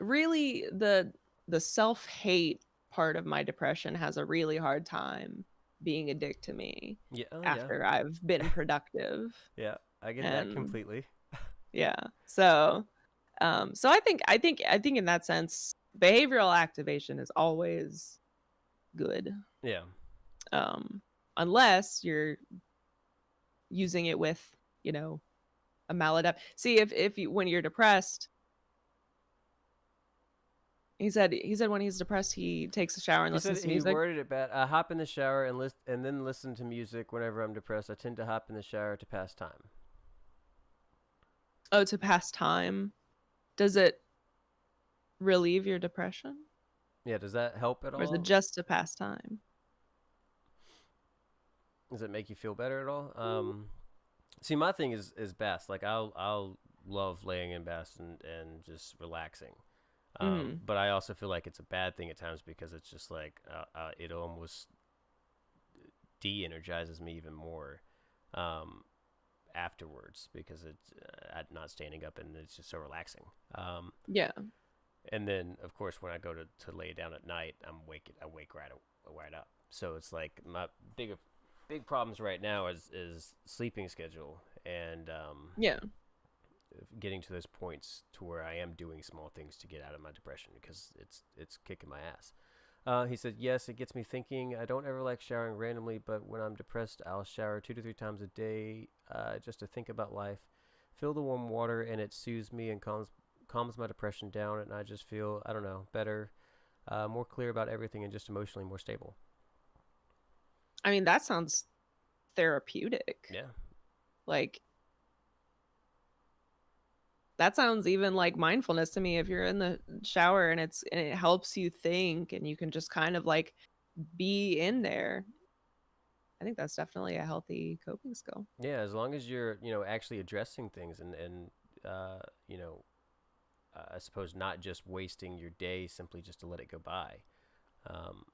really the self-hate part of my depression has a really hard time being a dick to me Yeah. Oh, yeah. after I've been productive. Yeah. I get that And completely. yeah. So I think in that sense, behavioral activation is always good. Yeah. Um, unless you're using it with, you know, a maladapt. See, if you when you're depressed, he said when he's depressed he takes a shower and He said listens to he music. worded it bad. I hop in the shower and then listen to music whenever I'm depressed. I tend to hop in the shower to pass time. Oh, to pass time. Does it relieve your depression? Yeah, does that help at Or is it all? just to pass time? Does it make you feel better at all? See, my thing is baths. Like I'll love laying in baths and just relaxing. Mm. But I also feel like it's a bad thing at times because it's just like it almost de-energizes me even more um, afterwards because it's not standing up and it's just so relaxing. Yeah. And then of course when I go to lay down at night, I wake right up. So it's like my big problems right now is sleeping schedule and Yeah. getting to those points to where I am doing small things to get out of my depression because it's kicking my ass. He said, yes, it gets me thinking. I don't ever like showering randomly, but when I'm depressed, I'll shower 2 to 3 times a day just to think about life. Feel the warm water, and it soothes me and calms my depression down, and I just feel, I don't know, better, more clear about everything, and just emotionally more stable. I mean, that sounds therapeutic. Yeah. Like, that sounds even like mindfulness to me. If you're in the shower and it helps you think and you can just kind of like be in there, I think that's definitely a healthy coping skill. Yeah, as long as you're, actually addressing things and uh, you know, I suppose not just wasting your day simply just to let it go by. Um,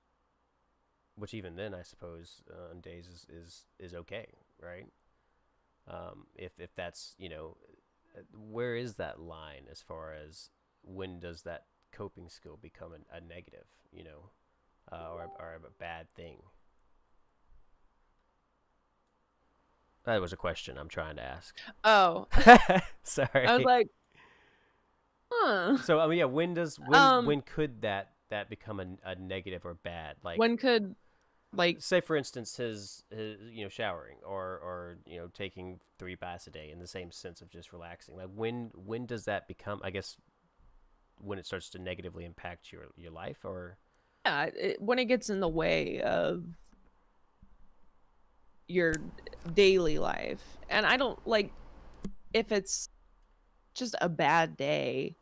which even then, I suppose, on days is okay, right? If that's where is that line as far as when does that coping skill become a negative, or a bad thing? That was a question I'm trying to ask. Oh, I was Sorry. like, huh. So I mean, yeah, Um, when could that become a negative or bad? Like, when could like say for instance, his showering or taking 3 baths a day in the same sense of just relaxing. Like when does that become? I guess when it starts to negatively impact your life, or yeah, when it gets in the way of your daily life. And I don't like if it's just a bad day,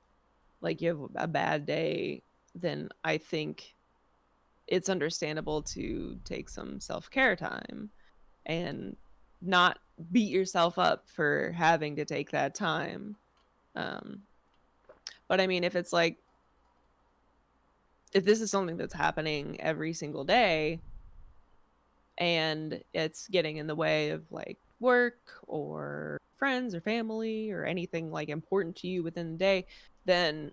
like you have a bad day, then I think it's understandable to take some self-care time and not beat yourself up for having to take that time. Um, but I mean, if it's like, if this is something that's happening every single day and it's getting in the way of like work or friends or family or anything like important to you within the day, then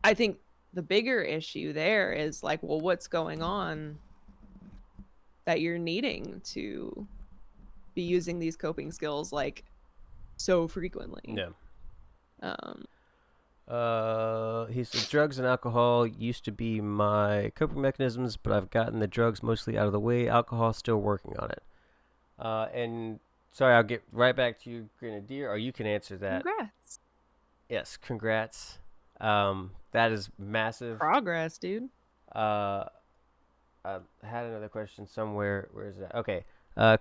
I think the bigger issue there is like, well, what's going on that you're needing to be using these coping skills like so frequently? no? Um, He said drugs and alcohol used to be my coping mechanisms, but I've gotten the drugs mostly out of the way. Alcohol still working on it. And sorry, I'll get right back to you, Grenadier, or you can answer that. congrats. Yes, congrats. That is massive. Progress, dude. Uh, I had another question somewhere. Where is that? Okay.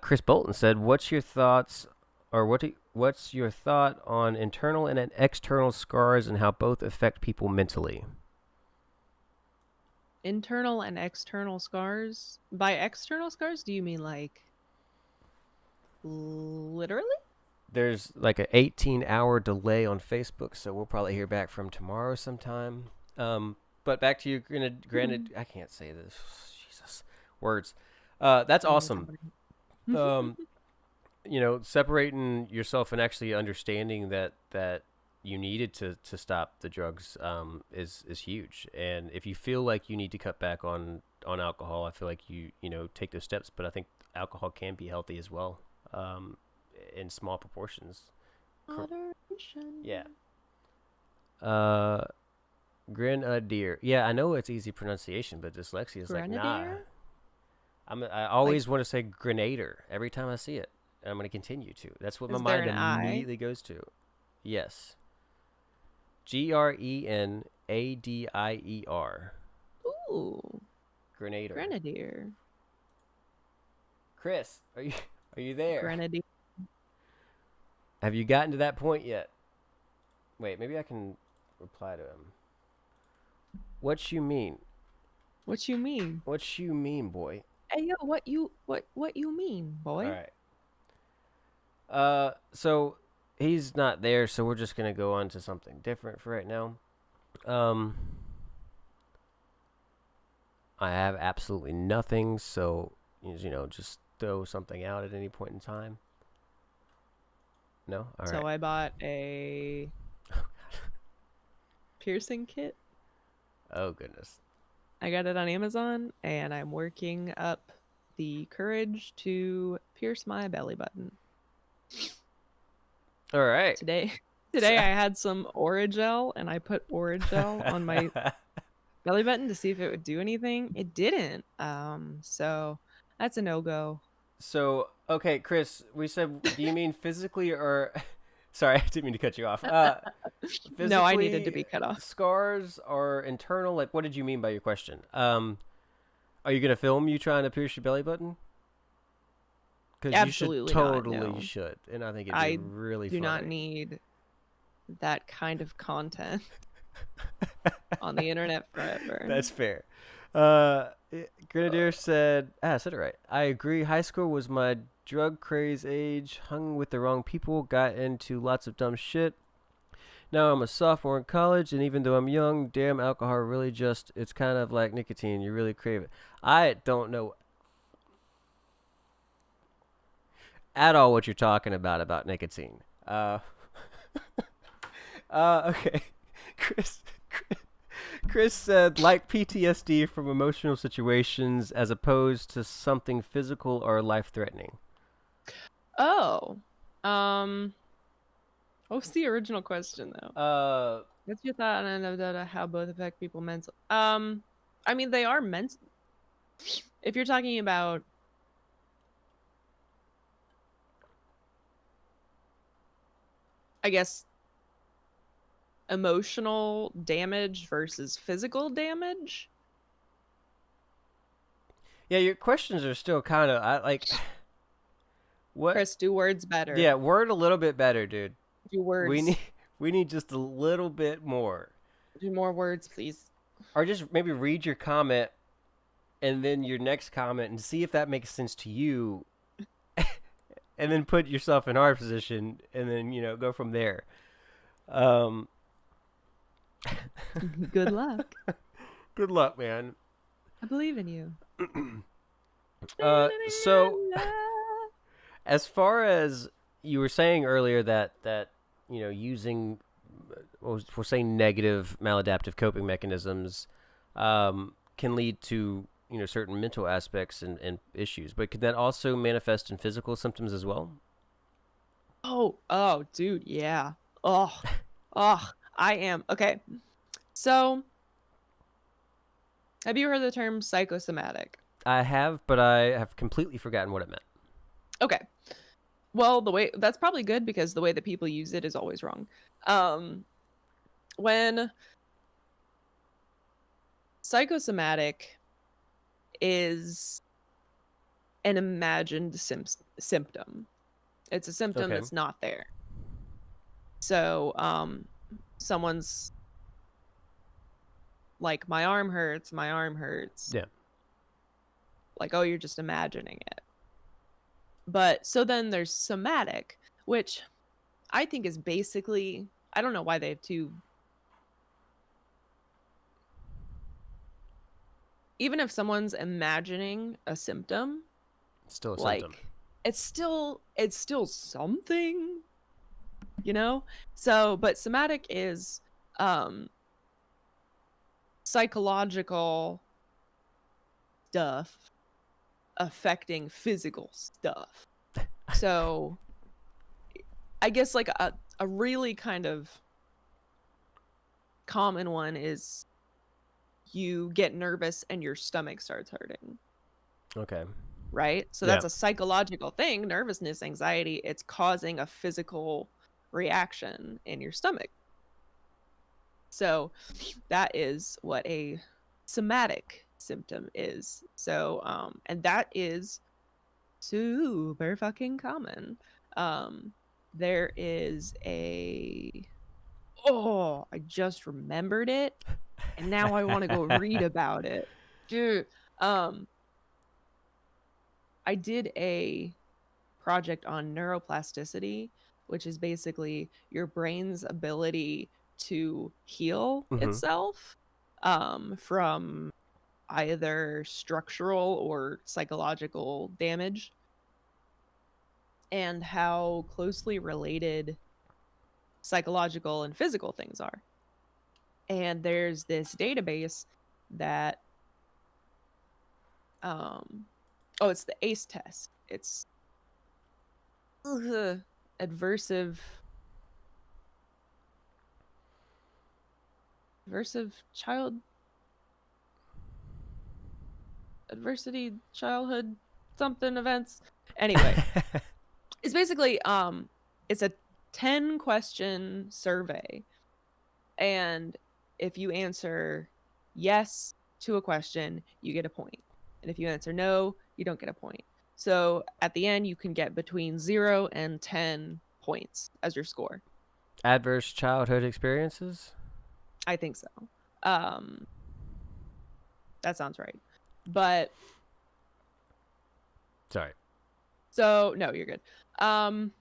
Chris Bolton said, "What's your thoughts, or what's your thought on internal and external scars and how both affect people mentally?" Internal and external scars. By external scars, do you mean like literally? There's like a 18-hour delay on Facebook, so we'll probably hear back from tomorrow sometime. But back to you, granted, I can't say this. Jesus, words. That's awesome. Um, separating yourself and actually understanding that you needed to stop the drugs is huge. And if you feel like you need to cut back on alcohol, I feel like you take those steps. But I think alcohol can be healthy as well, in small proportions. Yeah. Moderation. Uh, Grenadier. Yeah, I know it's easy pronunciation, but dyslexia is like, nah. Grenadier? I Like, always want to say Grenader every time I see it, and I'm going to continue to. That's what my is there mind an I? immediately goes to. Yes. Grenadier. Ooh, Grenader. Grenadier. Chris, are you there? Grenadier. Have you gotten to that point yet? Wait, maybe I can reply to him. What you mean? What you mean? What you mean, boy? Hey yo, what you mean, All boy? right. So he's not there, so we're just gonna go on to something different for right now. Um, I have absolutely nothing, so just throw something out at any point in time. No, all So right. I bought a piercing kit. Oh goodness. I got it on Amazon and I'm working up the courage to pierce my belly button. All right. Today So, today I had some Oragel and I put Oragel on my belly button to see if it would do anything. It didn't. So that's a no-go. so okay, Chris. We said, do you mean physically or? Sorry, I didn't mean to cut you off. No, I needed to Physically, be cut off. scars are internal. Like, what did you mean by your question? Are you gonna film you trying to pierce your belly button? Because you should Absolutely not, totally no. should, and I think it'd be I really do not funny. need that kind of content on the internet forever. That's fair. Grenadier said, I said it right. I agree. High school was my drug craze age. Hung with the wrong people. Got into lots of dumb shit. Now I'm a sophomore in college, and even though I'm young, damn alcohol really it's kind of like nicotine. You really crave it. I don't know at all what you're talking about nicotine. Okay. Chris, Chris said, like PTSD from emotional situations as opposed to something physical or life threatening. Oh. What was the original question though? What's your thought on how both affect people mental? I mean they are meant. If you're talking about I guess emotional damage versus physical damage. Yeah, your questions are still kind of I like what? Chris, do words better. Yeah, word a little bit better, dude. Do We words. need we need just a little bit more, Do more words, please. or just maybe read your comment and then your next comment and see if that makes sense to you, and then put yourself in our position, and then go from there. Um, Good luck. Good luck, man. I believe in you. So as far as you were saying earlier that using we're saying negative maladaptive coping mechanisms can lead to certain mental aspects and issues, but could that also manifest in physical symptoms as well? Oh, dude, yeah. Oh, oh, I am. Okay. So, have you heard the term psychosomatic? I have, but I have completely forgotten what it meant. Okay. Well, the way that's probably good because the way that people use it is always wrong. When psychosomatic is an imagined symptom. It's a symptom Okay. that's not there. So, someone's like, my arm hurts, my arm hurts. Yeah. Like, oh, you're just imagining it. But so then there's somatic, which I think is basically, I don't know why they have two. Even if someone's imagining a symptom, Still a like symptom. it's still something, you know? So, but somatic is psychological stuff affecting physical stuff. So, I guess like a really kind of common one is you get nervous and your stomach starts hurting, Okay. right? So Yeah. that's a psychological thing, nervousness, anxiety. It's causing a physical reaction in your stomach. So that is what a somatic symptom is. So, and that is super fucking common. There is I just remembered it, and now I want to go read about it. Dude, um, I did a project on neuroplasticity, which is basically your brain's ability to heal Mm-hmm. itself from either structural or psychological damage, and how closely related psychological and physical things are. And there's this database that um it's the ACE test. It's adversive aversive child adversity childhood something events. Anyway, it's basically it's a 10 question survey, and if you answer yes to a question, you get a point. And if you answer no, you don't get a point. So at the end, you can get between 0 and 10 points as your score. Adverse childhood experiences? I think so. Um, that sounds right. But Sorry. so no, you're good. Um,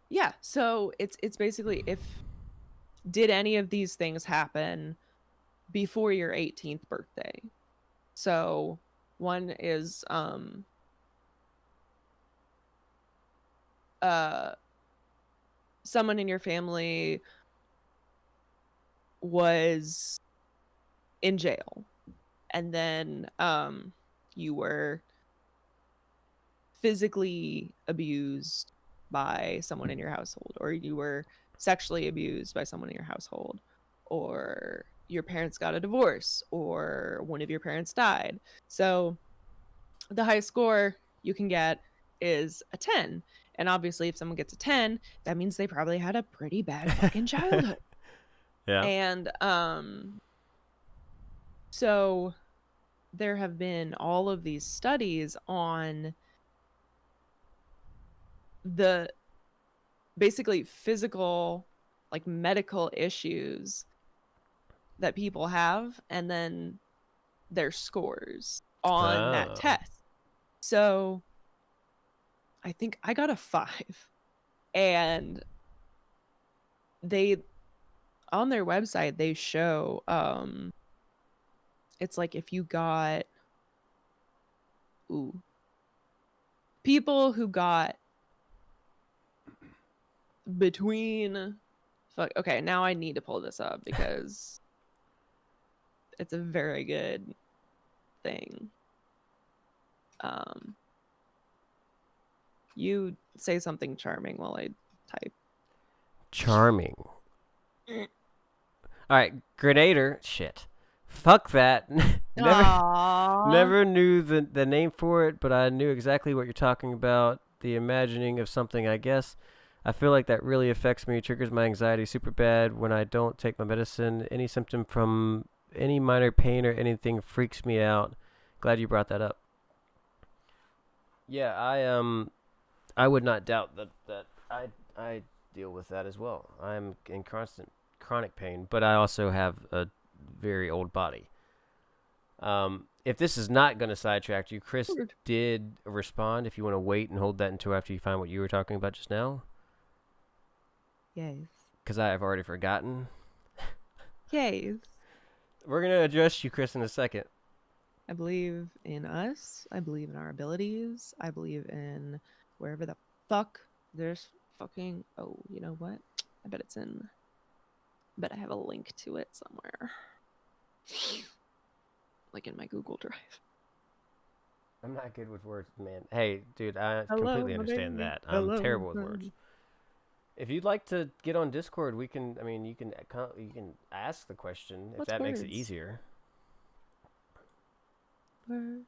yeah, so it's basically, if did any of these things happen before your 18th birthday? So one is uh someone in your family was in jail, and then you were physically abused by someone in your household, or you were sexually abused by someone in your household, or your parents got a divorce, or one of your parents died. So the highest score you can get is a 10. And obviously, if someone gets a 10, that means they probably had a pretty bad fucking childhood. Yeah. And so there have been all of these studies on the basically physical, like medical issues that people have, and then their scores on that Oh. test. So I think I got a 5. And they, on their website, they show it's like if you got people who got between okay, now I need to pull this up because it's a very good thing. You say something charming while I type. Charming. All right, Grenader. Shit. Fuck that. never, Aww. never knew the name for it, but I knew exactly what you're talking about. The imagining of something, I guess. I feel like that really affects me. Triggers my anxiety super bad when I don't take my medicine. Any symptom from any minor pain or anything freaks me out. Glad you brought that up. Yeah, I would not doubt that I deal with that as well. I'm in constant chronic pain, but I also have a very old body. If this is not going to sidetrack you, Chris did respond. If you want to wait and hold that until after you find what you were talking about just now, Yes. because I have already forgotten. Yes. We're going to address you, Chris, in a second. I believe in us. I believe in our abilities. I believe in wherever the fuck there's fucking. Oh, you know what? I bet it's in. I bet I have a link to it somewhere. Like in my Google Drive. I'm not good with words, man. Hey, dude, I Hello, completely my understand baby. that. I'm Hello, terrible with my words. baby. If you'd like to get on Discord, we can. I mean, you can ask the question if What's that makes it words? easier. Word.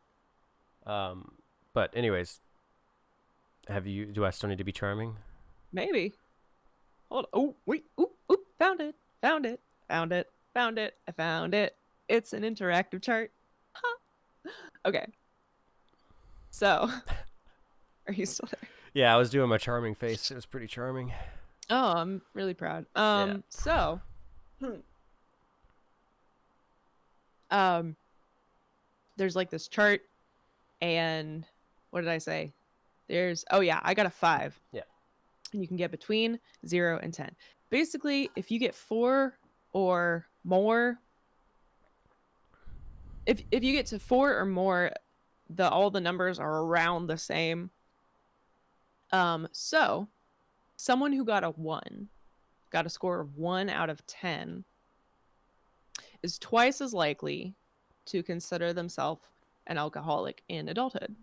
But anyways, have you? Do I still need to be charming? Maybe. Hold on. Oh, wait. Oop, oop. Found it. Found it. Found it. Found it. I found it. It's an interactive chart. Huh. Okay. So, are you still there? Yeah, I was doing my charming face. It was pretty charming. Oh, I'm really proud. Yeah. So, um, there's like this chart, and what did I say? Oh yeah, I got a 5. Yeah. And you can get between 0 and 10. Basically, if you get 4 or more, if you get to 4 or more, all the numbers are around the same. So someone who got a score of 1 out of 10, is twice as likely to consider themselves an alcoholic in adulthood.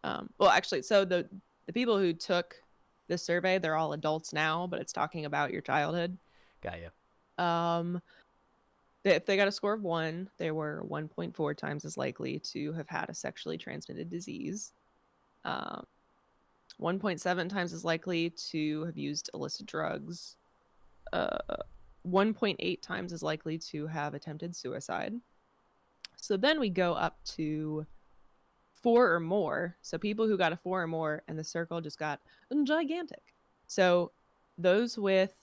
Well, actually, so the people who took this survey, they're all adults now, but it's talking about your childhood. Got you. If they got a score of 1, they were 1.4 times as likely to have had a sexually transmitted disease. 1.7 times as likely to have used illicit drugs. 1.8 times as likely to have attempted suicide. So then we go up to 4 or more. So people who got a 4 or more, and the circle just got gigantic. So those with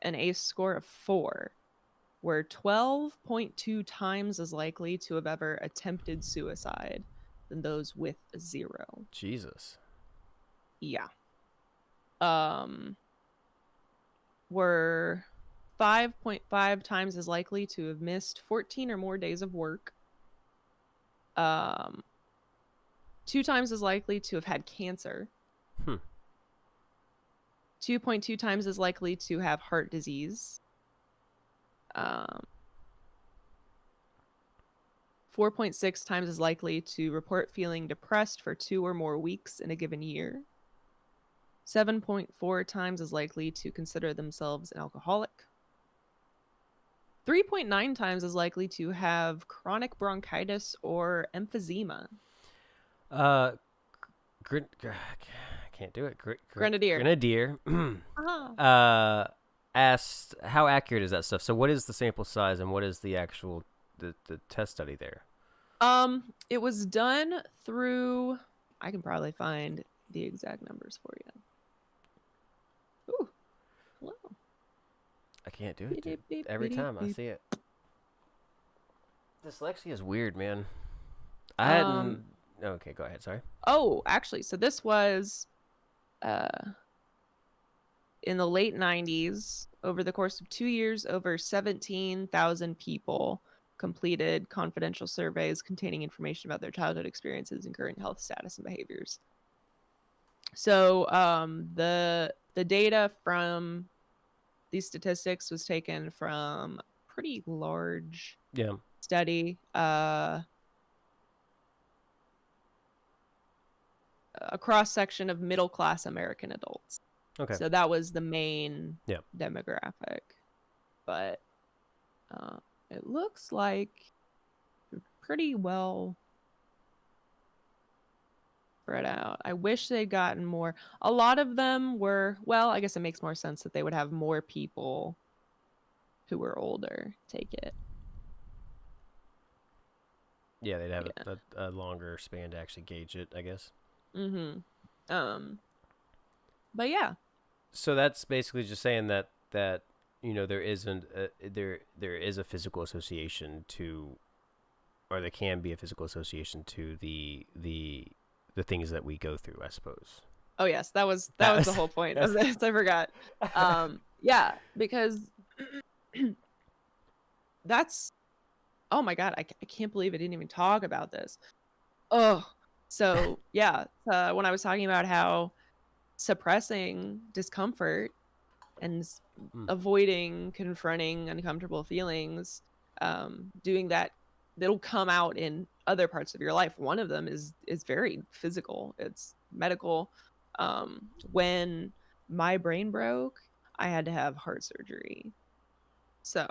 an ACE score of 4 were 12.2 times as likely to have ever attempted suicide than those with a 0. Jesus. Yeah. Were 5.5 times as likely to have missed 14 or more days of work. 2 times as likely to have had cancer. 2.2 times as likely to have heart disease. 4.6 times as likely to report feeling depressed for 2 or more weeks in a given year. 7.4 times as likely to consider themselves an alcoholic. 3.9 times as likely to have chronic bronchitis or emphysema. I can't do it. Grenadier. Grenadier. Asked how accurate is that stuff? So what is the sample size and what is the actual the test study there? It was done through, I can probably find the exact numbers for you. Ooh. Hello. I can't do it, dude. Every time I see it. Dyslexia is weird, man. I hadn't. Okay, go ahead. Sorry. Oh, actually, so this was in the late 90s. Over the course of 2 years, over 17,000 people completed confidential surveys containing information about their childhood experiences and current health status and behaviors. So the data from these statistics was taken from a pretty large study. A cross-section of middle-class American adults. Okay. So that was the main demographic. But it looks like pretty well spread out. I wish they'd gotten more. A lot of them were, well, I guess it makes more sense that they would have more people who were older take it. Yeah, they'd have a longer span to actually gauge it, I guess. But yeah. So that's basically just saying that you know there isn't there is a physical association to, or there can be a physical association to the things that we go through, I suppose. Oh yes, that was the whole point of this. I forgot. Yeah, because that's, oh my god, I can't believe I didn't even talk about this. Oh, so yeah, when I was talking about how suppressing discomfort and avoiding confronting uncomfortable feelings, doing that, it'll come out in other parts of your life. One of them is very physical. It's medical. When my brain broke, I had to have heart surgery. So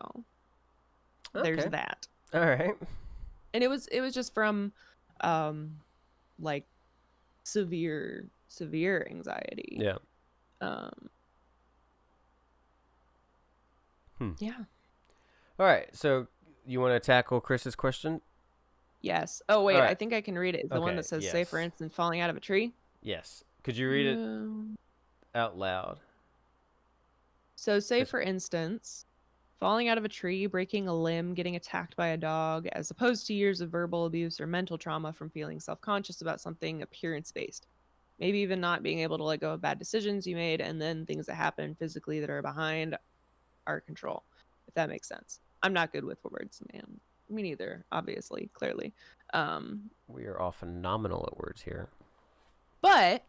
there's Okay. that. All right. And it was just from um like severe anxiety. Yeah. Um Hmm. yeah. All right. So you want to tackle Chris's question? Yes. Oh All wait, I right. think I can read it. Is the one Okay. that says say for Yes. instance falling out of a tree? Yes. Could you read it Um, out loud? so say Just for instance falling out of a tree, breaking a limb, getting attacked by a dog, as opposed to years of verbal abuse or mental trauma from feeling self-conscious about something appearance based. Maybe even not being able to let go of bad decisions you made and then things that happen physically that are behind our control, if that makes sense. I'm not good with words, man. Me neither, obviously, clearly. Um, we are all phenomenal at words here. but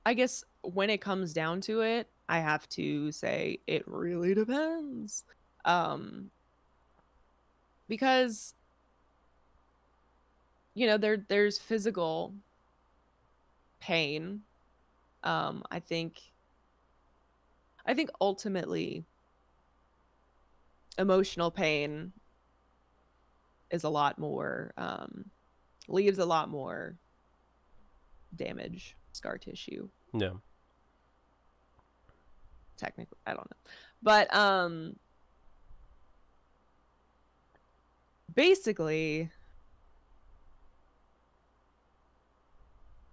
I guess when it comes down to it, I have to say it really depends. Um, because there's physical pain. I think ultimately emotional pain is a lot more leaves a lot more damage, scar tissue. No. Technically, I don't know, but basically,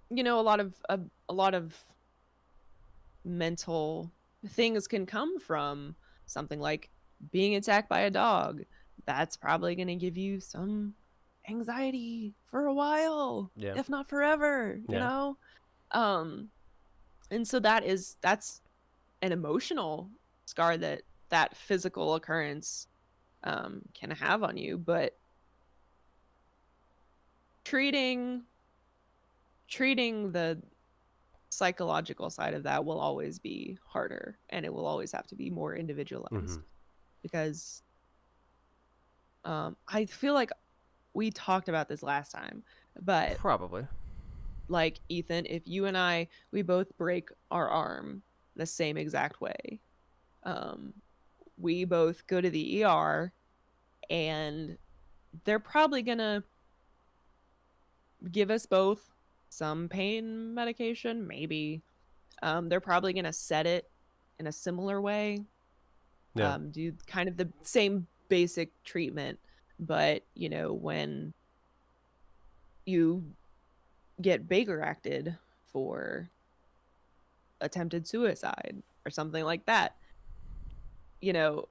a lot of mental things can come from something like being attacked by a dog. That's probably going to give you some anxiety for a while, Yeah. if not forever, Yeah. Um and so that's an emotional scar that physical occurrence can have on you, but treating treating the psychological side of that will always be harder, and it will always have to be more Mm-hmm. individualized because I feel like we talked about this last time, but Probably. like Ethan, if you and we both break our arm the same exact way, um, we both go to the ER, and they're probably gonna give us both some pain medication, maybe. They're probably gonna set it in a similar way, Yeah. do kind of the same basic treatment, but when you get Baker acted for attempted suicide or something like that, you know,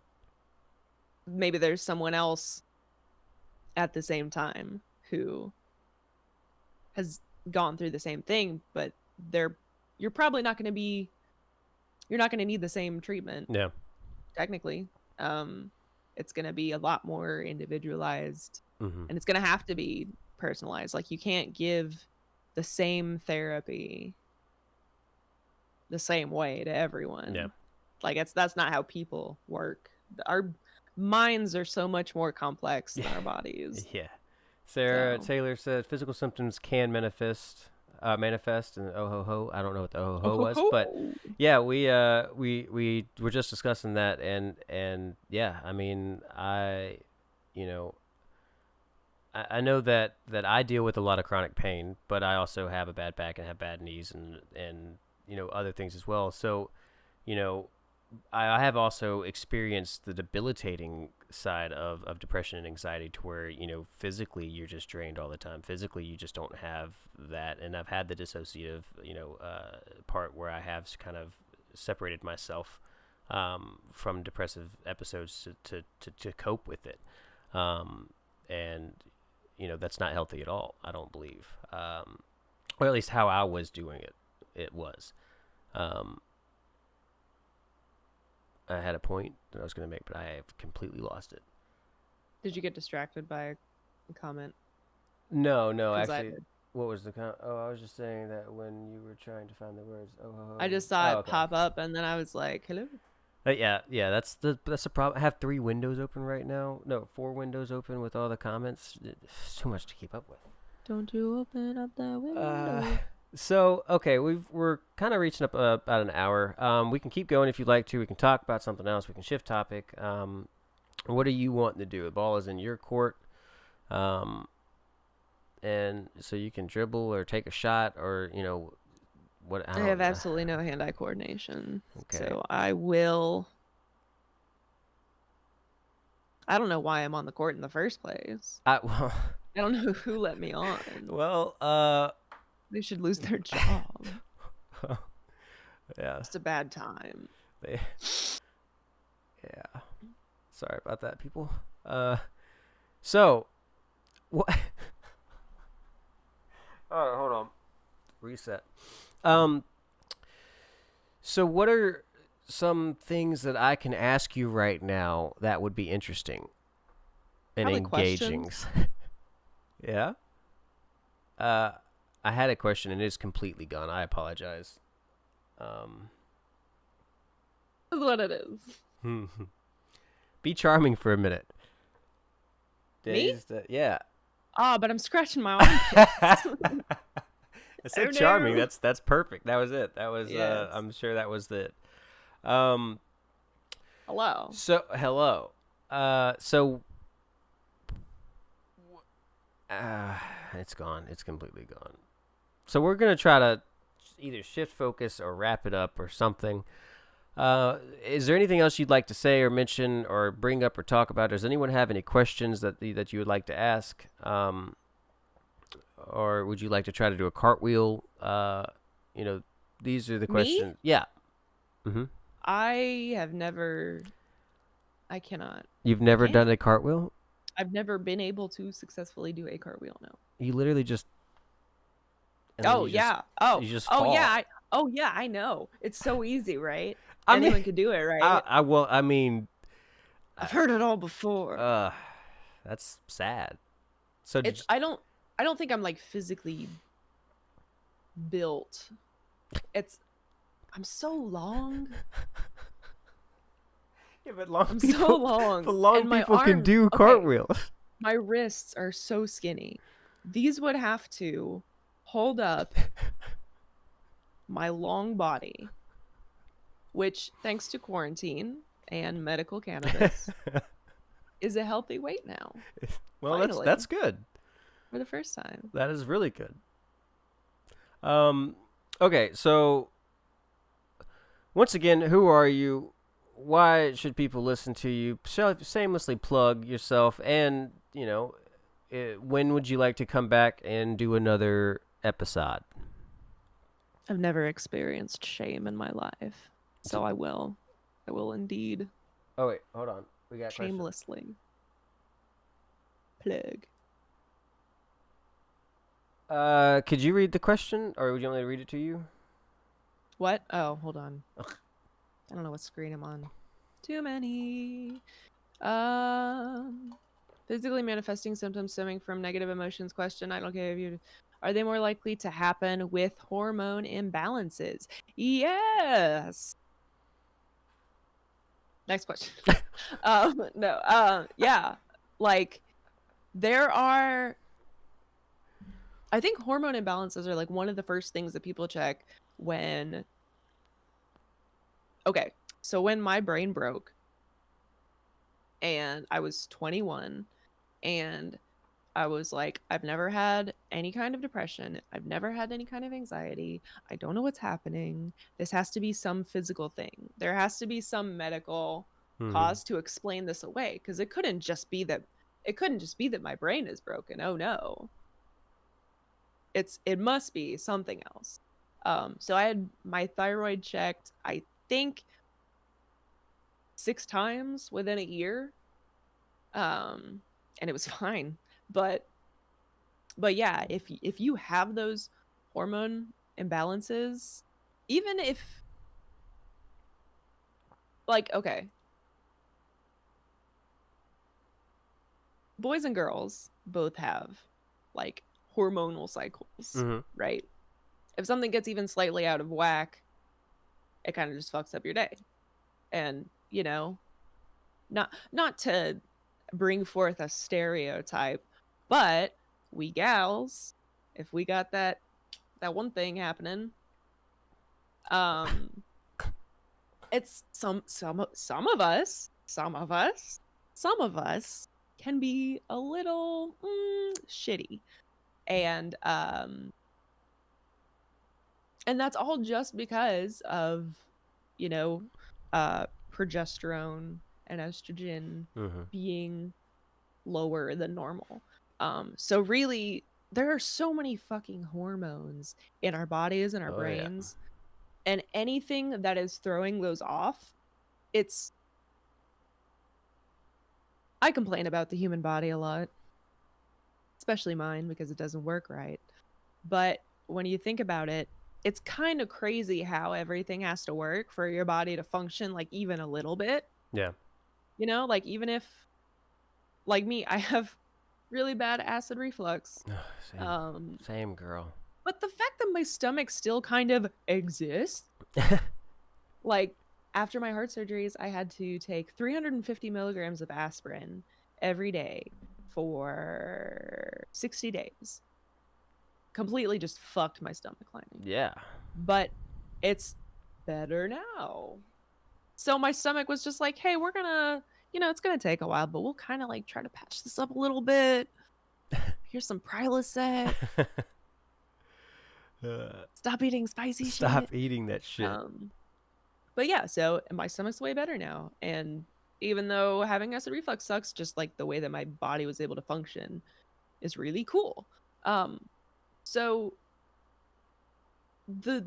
maybe there's someone else at the same time who has gone through the same thing, but they're you're probably not going to be you're not going to need the same treatment Yeah. technically. Um it's going to be a lot more individualized, Mm-hmm. and it's going to have to be personalized. Like you can't give the same therapy the same way to Yeah. everyone. Like that's not how people work. Our minds are so much more complex than our bodies. Yeah. Sarah So, Taylor said physical symptoms can manifest, and oh ho ho. I don't know what the oh ho oh ho ho was, but ho. yeah, we were just discussing that, and yeah, I mean, you know, I know that I deal with a lot of chronic pain, but I also have a bad back and have bad knees and other things as well. So, you know, I have also experienced the debilitating side of depression and anxiety to where, physically you're just drained all the time. Physically, you just don't have that. And I've had the dissociative, part where I have kind of separated myself from depressive episodes to cope with it. And, that's not healthy at all, I don't believe. Or at least how I was doing it was. Um, I had a point that I was going to make, but I have completely lost it. Did you get distracted by a comment? No, Because I actually, did. what was the Oh, I was just saying that when you were trying to find the words, oh, ho, I ho. just saw Oh, it okay. pop up, and then I was like, "Hello." Yeah, that's the problem. I have 3 windows open right now. No, 4 windows open with all the comments. It's too much to keep up with. Don't you open up that Uh, window? So okay, we're kind of reaching up about an hour. We can keep going if you'd like to. We can talk about something else. We can shift topic. What are you wanting to do? The ball is in your court, um, and so you can dribble or take a shot or what I I have don't know. absolutely no hand-eye coordination, Okay. so I will. I don't know why I'm on the court in the first place. Well, I don't know who let me on. well, They should lose their job. yeah, It's a bad time. they, yeah. Sorry about that, people. Uh, so what? Oh, hold on. Reset. Um, so what are some things that I can ask you right now that would be interesting and Probably engaging? questions. Yeah. Uh, I had a question and it is completely gone. I apologize. Um, Is what it is. be charming for a minute. Me? Yeah. Ah, but I'm scratching my armpits. I Oh said charming. no. That's perfect. That was it. That was Yes. I'm sure that was it. Um Hello. so hello. So uh it's gone. It's completely gone. So we're going to try to either shift focus or wrap it up or something. Is there anything else you'd like to say or mention or bring up or talk about? Does anyone have any questions that you would like to ask? Or would you like to try to do a cartwheel? You know, these are the Me? questions. Yeah. Mm-hmm. I have never. I cannot. You've I never can't. done a cartwheel? I've never been able to successfully do a cartwheel. No. You literally just and then Oh yeah. you just Oh yeah. fall. Oh yeah. I know. It's so easy, right? I mean, Anyone could do it, right? I mean, I've I, heard it all before. uh, that's sad. So did It's. you, I don't. I don't think I'm like physically built. It's. I'm so long. yeah, but long I'm so people, long, but long and my people can arms. do Okay, cartwheels. my wrists are so skinny. These would have to hold up my long body, which, thanks to quarantine and medical cannabis, is a healthy weight now. Well, that's Finally, good. for the first time. That is really good. Um, okay, so once again, who are you? Why should people listen to you? Shamelessly plug yourself, and when would you like to come back and do another episode? I've never experienced shame in my life, so I will. I will indeed Oh wait, hold on. We got a question. shamelessly plug. Could you read the question, or would you want me to read it to you? What? Oh, hold on. I don't know what screen I'm on. Too many. Um, physically manifesting symptoms stemming from negative emotions. Question: I don't care if you. Are they more likely to happen with hormone imbalances? Yes. Next question. No. Yeah. Like there are. I think hormone imbalances are like one of the first things that people check when. Okay, so when my brain broke and I was 21 and I was like, I've never had any kind of depression. I've never had any kind of anxiety. I don't know what's happening. This has to be some physical thing. There has to be some medical Mm-hmm. cause to explain this away because it couldn't just be that my brain is broken. Oh no. It must be something else. So I had my thyroid checked, I think 6 times within a year. And it was fine. But yeah, if you have those hormone imbalances, even if like okay, boys and girls both have like hormonal cycles, Mm-hmm. right? If something gets even slightly out of whack, it kind of just fucks up your day. And, not to bring forth a stereotype, but we gals, if we got that that one thing happening. Um, it's some of us, some of us can be a little shitty, and that's all just because of, you know, progesterone and estrogen Mm-hmm. being lower than normal. So really, there are so many fucking hormones in our bodies and our Oh yeah. brains, and anything that is throwing those off, it's. I complain about the human body a lot, especially mine because it doesn't work right. But when you think about it, it's kind of crazy how everything has to work for your body to function like even a little bit. Yeah. Like even if, like me, I have really bad acid reflux. Same. Um Same girl. but the fact that my stomach still kind of exists, like after my heart surgeries, I had to take 350 milligrams of aspirin every day for 60 days. Completely just fucked my stomach lining. Yeah. But it's better now. So my stomach was just like, hey, we're gonna, it's gonna take a while, but we'll kind of like try to patch this up a little bit. Here's some Prilosec. Uh, Stop eating spicy shit. Stop eating that shit. Um, but yeah, so my stomach's way better now. And even though having acid reflux sucks, just like the way that my body was able to function is really cool. Um, so the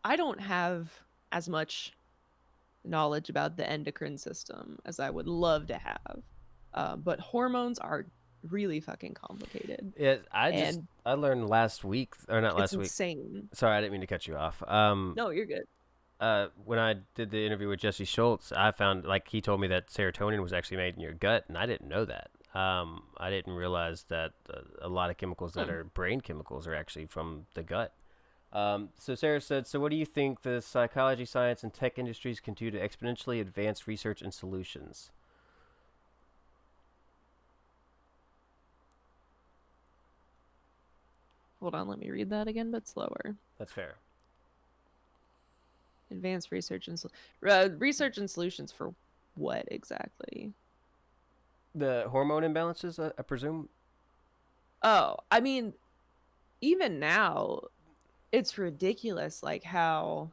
I don't have as much knowledge about the endocrine system as I would love to have. But hormones are really fucking complicated. Yeah, And I learned last week, or not it's last week. insane. Sorry, I didn't mean to cut you off. No, you're good. When I did the interview with Jesse Schultz, I found like he told me that serotonin was actually made in your gut, and I didn't know that. I didn't realize that a lot of chemicals that are brain chemicals are actually from the gut. So Sarah said, so what do you think the psychology, science, and tech industries can do to exponentially advance research and solutions? Hold on, let me read that again, but slower. That's fair. Advanced research and research and solutions for what exactly? The hormone imbalances, I presume. Oh, I mean, even now, it's ridiculous. Like how,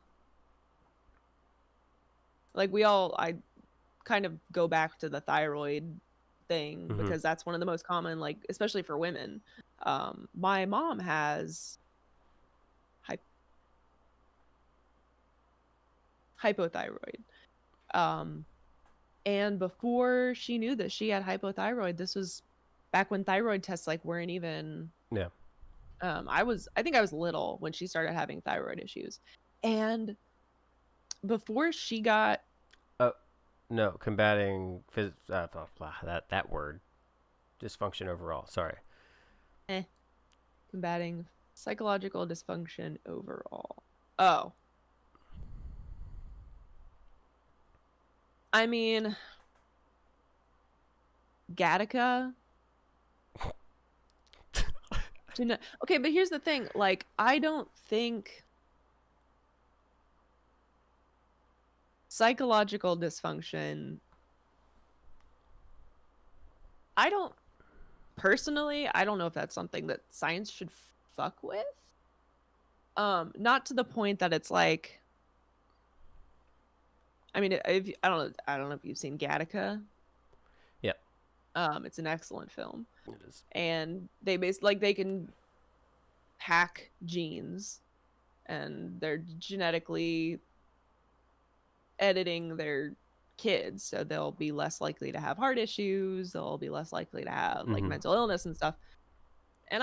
like I kind of go back to the thyroid thing Mm-hmm. because that's one of the most common, like especially for women. My mom has hypothyroid. And before she knew that she had hypothyroid, this was back when thyroid tests like weren't even. Yeah. I think I was little when she started having thyroid issues, and before she got. Oh no, combating that word dysfunction overall. Sorry. Combating psychological dysfunction overall. Oh. I mean, Gattaca. Okay, but here's the thing. Like, I don't think psychological dysfunction. I don't personally. I don't know if that's something that science should fuck with. Not to the point that it's like. I mean, I don't know if you've seen Gattaca. Yep. It's an excellent film, It is. and they basically like they can hack genes, and they're genetically editing their kids so they'll be less likely to have heart issues, they'll be less likely to have like mental illness and stuff. And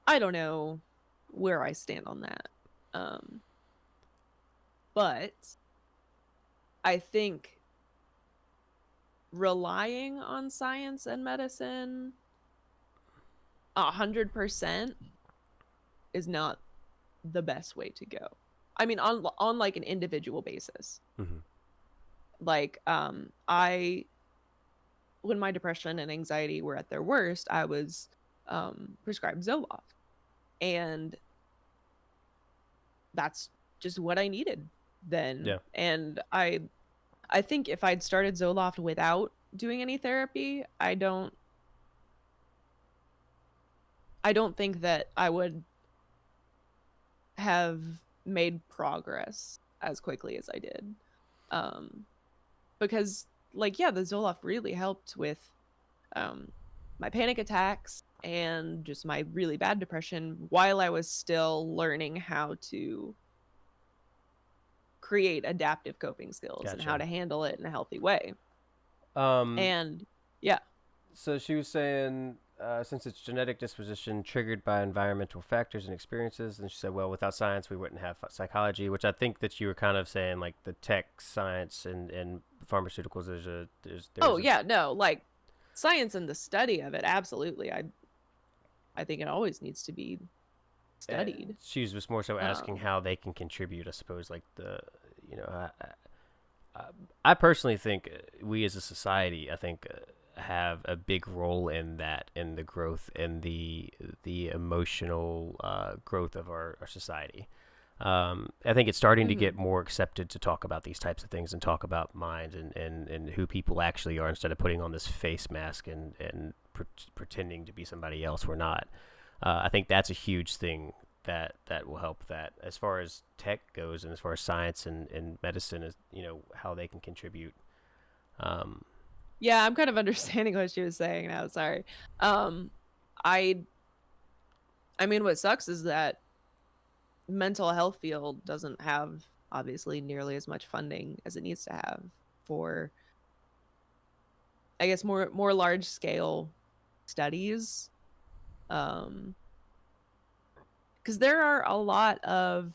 I don't know where I stand on that. But I think relying on science and medicine 100% is not the best way to go. I mean, on like an individual basis. Mm-hmm. Like, when my depression and anxiety were at their worst, I was prescribed Zoloft, and that's just what I needed then. Yeah. And I think if I'd started Zoloft without doing any therapy, I don't think that I would have made progress as quickly as I did. Um, because like yeah, the Zoloft really helped with um my panic attacks and just my really bad depression while I was still learning how to create adaptive coping skills and how Gotcha. to handle it in a healthy way. Um, And yeah. so she was saying, since it's genetic disposition triggered by environmental factors and experiences, and she said, well, without science, we wouldn't have psychology, which I think that you were kind of saying, like the tech, science, and pharmaceuticals. Oh There's a yeah, no, like science and the study of it, absolutely. I think it always needs to be studied. she was just more so asking Um how they can contribute. I suppose, like you know, I, I personally think we as a society, I think, have a big role in that, in the growth and the emotional growth of our society. I think it's starting to get mhm. more accepted to talk about these types of things and talk about minds and who people actually are, instead of putting on this face mask and pretending to be somebody else we're not. I think that's a huge thing that will help that, as far as tech goes and as far as science and medicine, is, how they can contribute. Um, Yeah, I'm kind of understanding what she was saying now, sorry. Um I I mean what sucks is that mental health field doesn't have obviously nearly as much funding as it needs to have for I guess more large scale studies. Um because there are a lot of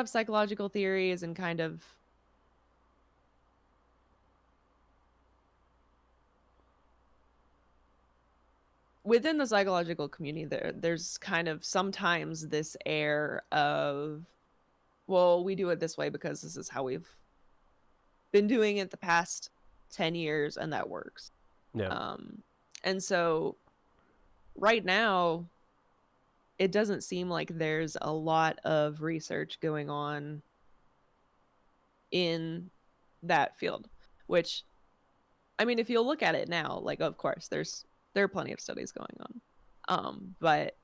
psychological theories and kind of within the psychological community there's kind of sometimes this air of well we do it this way because this is how we've been doing it the past 10 years and that works. yeah, um and so right now it doesn't seem like there's a lot of research going on in that field, which I mean if you look at it now, like of course there are plenty of studies going on. But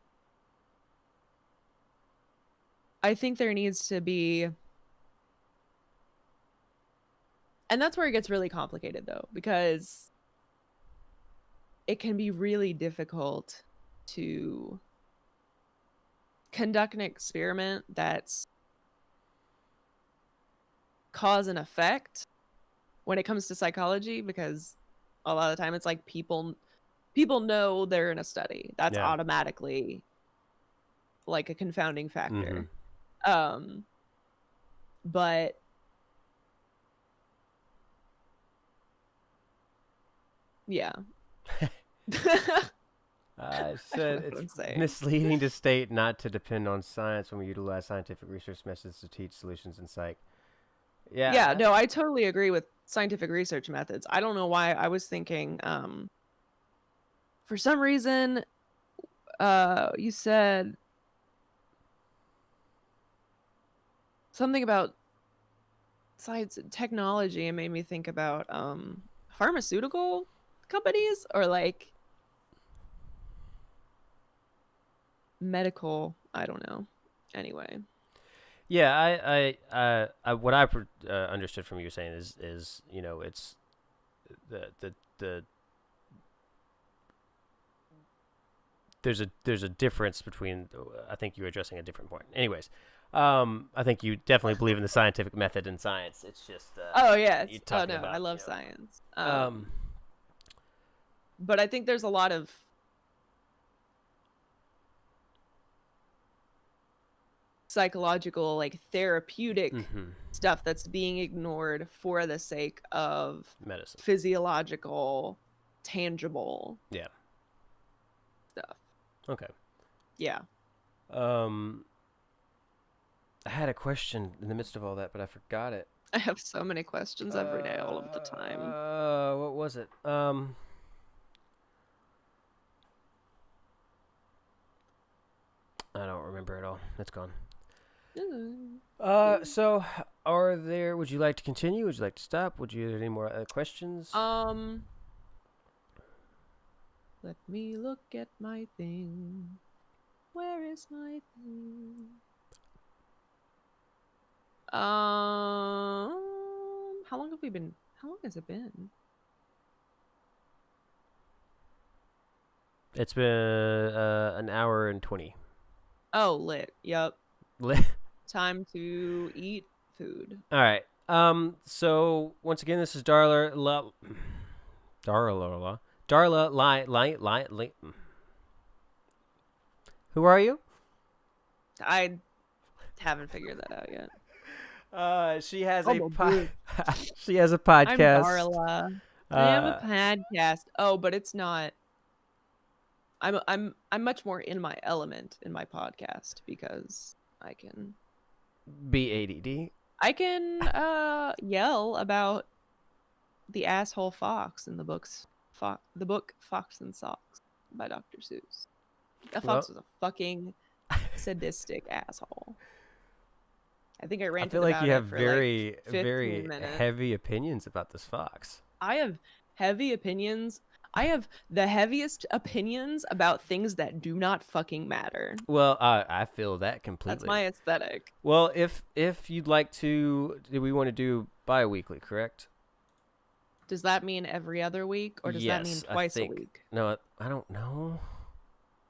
I think there needs to be, and that's where it gets really complicated though, because it can be really difficult to conduct an experiment that's cause and effect when it comes to psychology, because a lot of the time it's like people know they're in a study. That's yeah. automatically like a confounding Mm-hmm. factor. Um but yeah. I I don't said know what it's I'm saying. misleading to state not to depend on science when we utilize scientific research methods to teach solutions in psych. Yeah, Yeah. no, I totally agree with scientific research methods. I don't know why I was thinking for some reason you said something about science and technology and made me think about pharmaceutical companies or like medical, I don't know. Anyway. Yeah, what I understood from you saying is it's the there's a difference between. I think you're addressing a different point. Anyways, I think you definitely believe in the scientific method in science. It's just Oh, yes. you're Oh talking no, I about love science. um But I think there's a lot of psychological like therapeutic mm-hmm, stuff that's being ignored for the sake of medicine. physiological tangible Yeah. stuff. Okay. Yeah. Um, I had a question in the midst of all that, but I forgot it. I have so many questions every day all of the time. What was it? I don't remember at all. It's gone. Mm. So would you like to continue? Would you like to stop? Would you have any more questions? Let me look at my thing. Where is my thing? How long have we been? How long has it been? It's been an hour and 20. Oh, lit. Yep. All Time to eat food. right. So once again, this is Darla Lyon. Who are you? I haven't figured that out yet. She has Oh, dude. she has a I'm podcast. Darla. I have a podcast. Oh, but it's not. I'm much more in my element in my podcast because I can BADD. yell about the asshole fox in the book Fox and Socks by Dr. Seuss. That fox was a fucking sadistic asshole. I think I I ranted feel like about you it have for very, like 15 very minutes. heavy opinions about this fox. I have heavy opinions. I have the heaviest opinions about things that do not fucking matter. Well, I feel that completely. That's my aesthetic. Well, if you'd like to, do we want to do bi-weekly, correct? Does that mean every other week, or does that mean Yes, I twice a think. week? No, I don't know.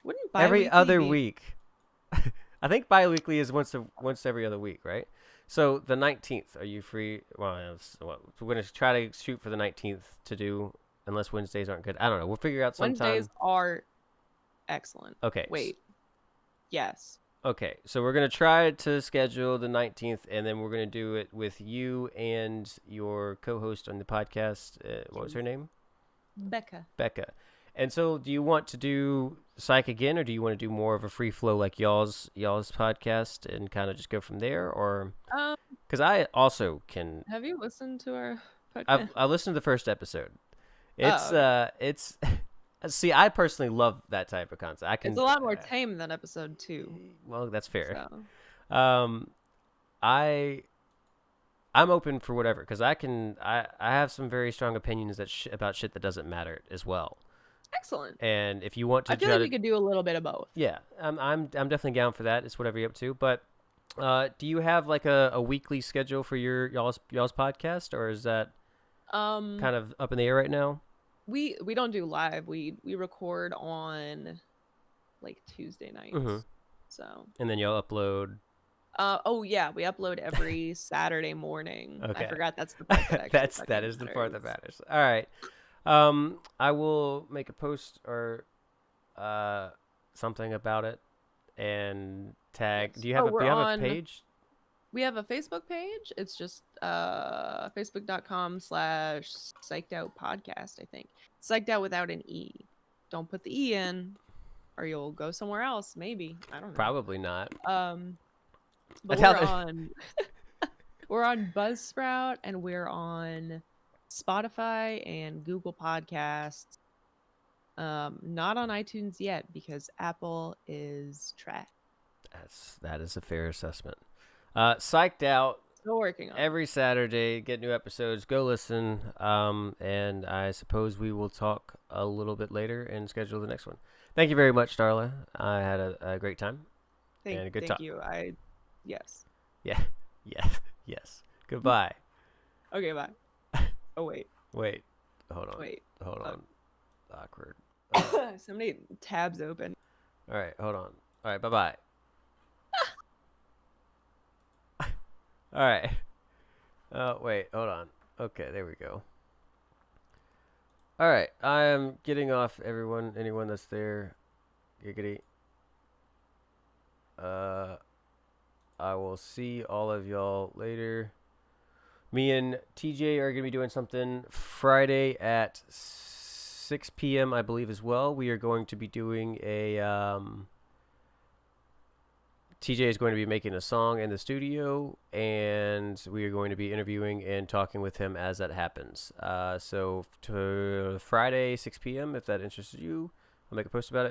Wouldn't Every bi-weekly other be... week. I think bi-weekly is once every other week, right? So the 19th, are you free? Well, we're going to try to shoot for the 19th to do, unless Wednesdays aren't good. I don't know. We'll figure out sometime. Wednesdays are excellent. Okay. Wait. Yes. Okay, so we're going to try to schedule the 19th, and then we're going to do it with you and your co-host on the podcast. What was her name? Becca. And so do you want to do Psych again, or do you want to do more of a free flow like y'all's podcast and kind of just go from there? Or because I also can. Have you listened to our podcast? I listened to the first episode. It's okay. it's see, I personally love that type of concept. It's a lot more tame than episode 2. Well, that's fair. So. I'm open for whatever, because I have some very strong opinions about shit that doesn't matter as well. Excellent. And if you want to, I feel like we could do a little bit of both. Yeah, I'm definitely down for that. It's whatever you're up to. But do you have like a weekly schedule for y'all's podcast, or is that kind of up in the air right now? We don't do live. We record on like Tuesday nights. Mm-hmm. So. And then y'all upload. Oh yeah, we upload every Saturday morning. Okay. I forgot that's the part that actually that is matters. the part that matters. All right. I will make a post or something about it and tag. Yes. Do you have a page? We have a Facebook page. It's just facebook.com/psychedoutpodcast, I think. Psyched out without an E. Don't put the E in or you'll go somewhere else, maybe. I don't know. Probably not. But we're on Buzzsprout, and we're on Spotify and Google Podcasts. Not on iTunes yet because Apple is trash. That is a fair assessment. Psyched Out. Still working on every Saturday. Get new episodes. Go listen. And I suppose we will talk a little bit later and schedule the next one. Thank you very much, Darla. I had a great time. And a good talk. Thank you. Yes. Yeah. Yes. Goodbye. Okay, bye. Oh, wait. Hold on. Awkward. So many tabs open. All right, hold on. All right, bye-bye. All right. Wait, hold on. Okay, there we go. All right, I am getting off anyone that's there. Giggity. I will see all of y'all later. Me and TJ are going to be doing something Friday at 6 p.m., I believe, as well. We are going to be doing a... TJ is going to be making a song in the studio, and we are going to be interviewing and talking with him as that happens. So to Friday, 6 p.m., if that interests you, I'll make a post about it.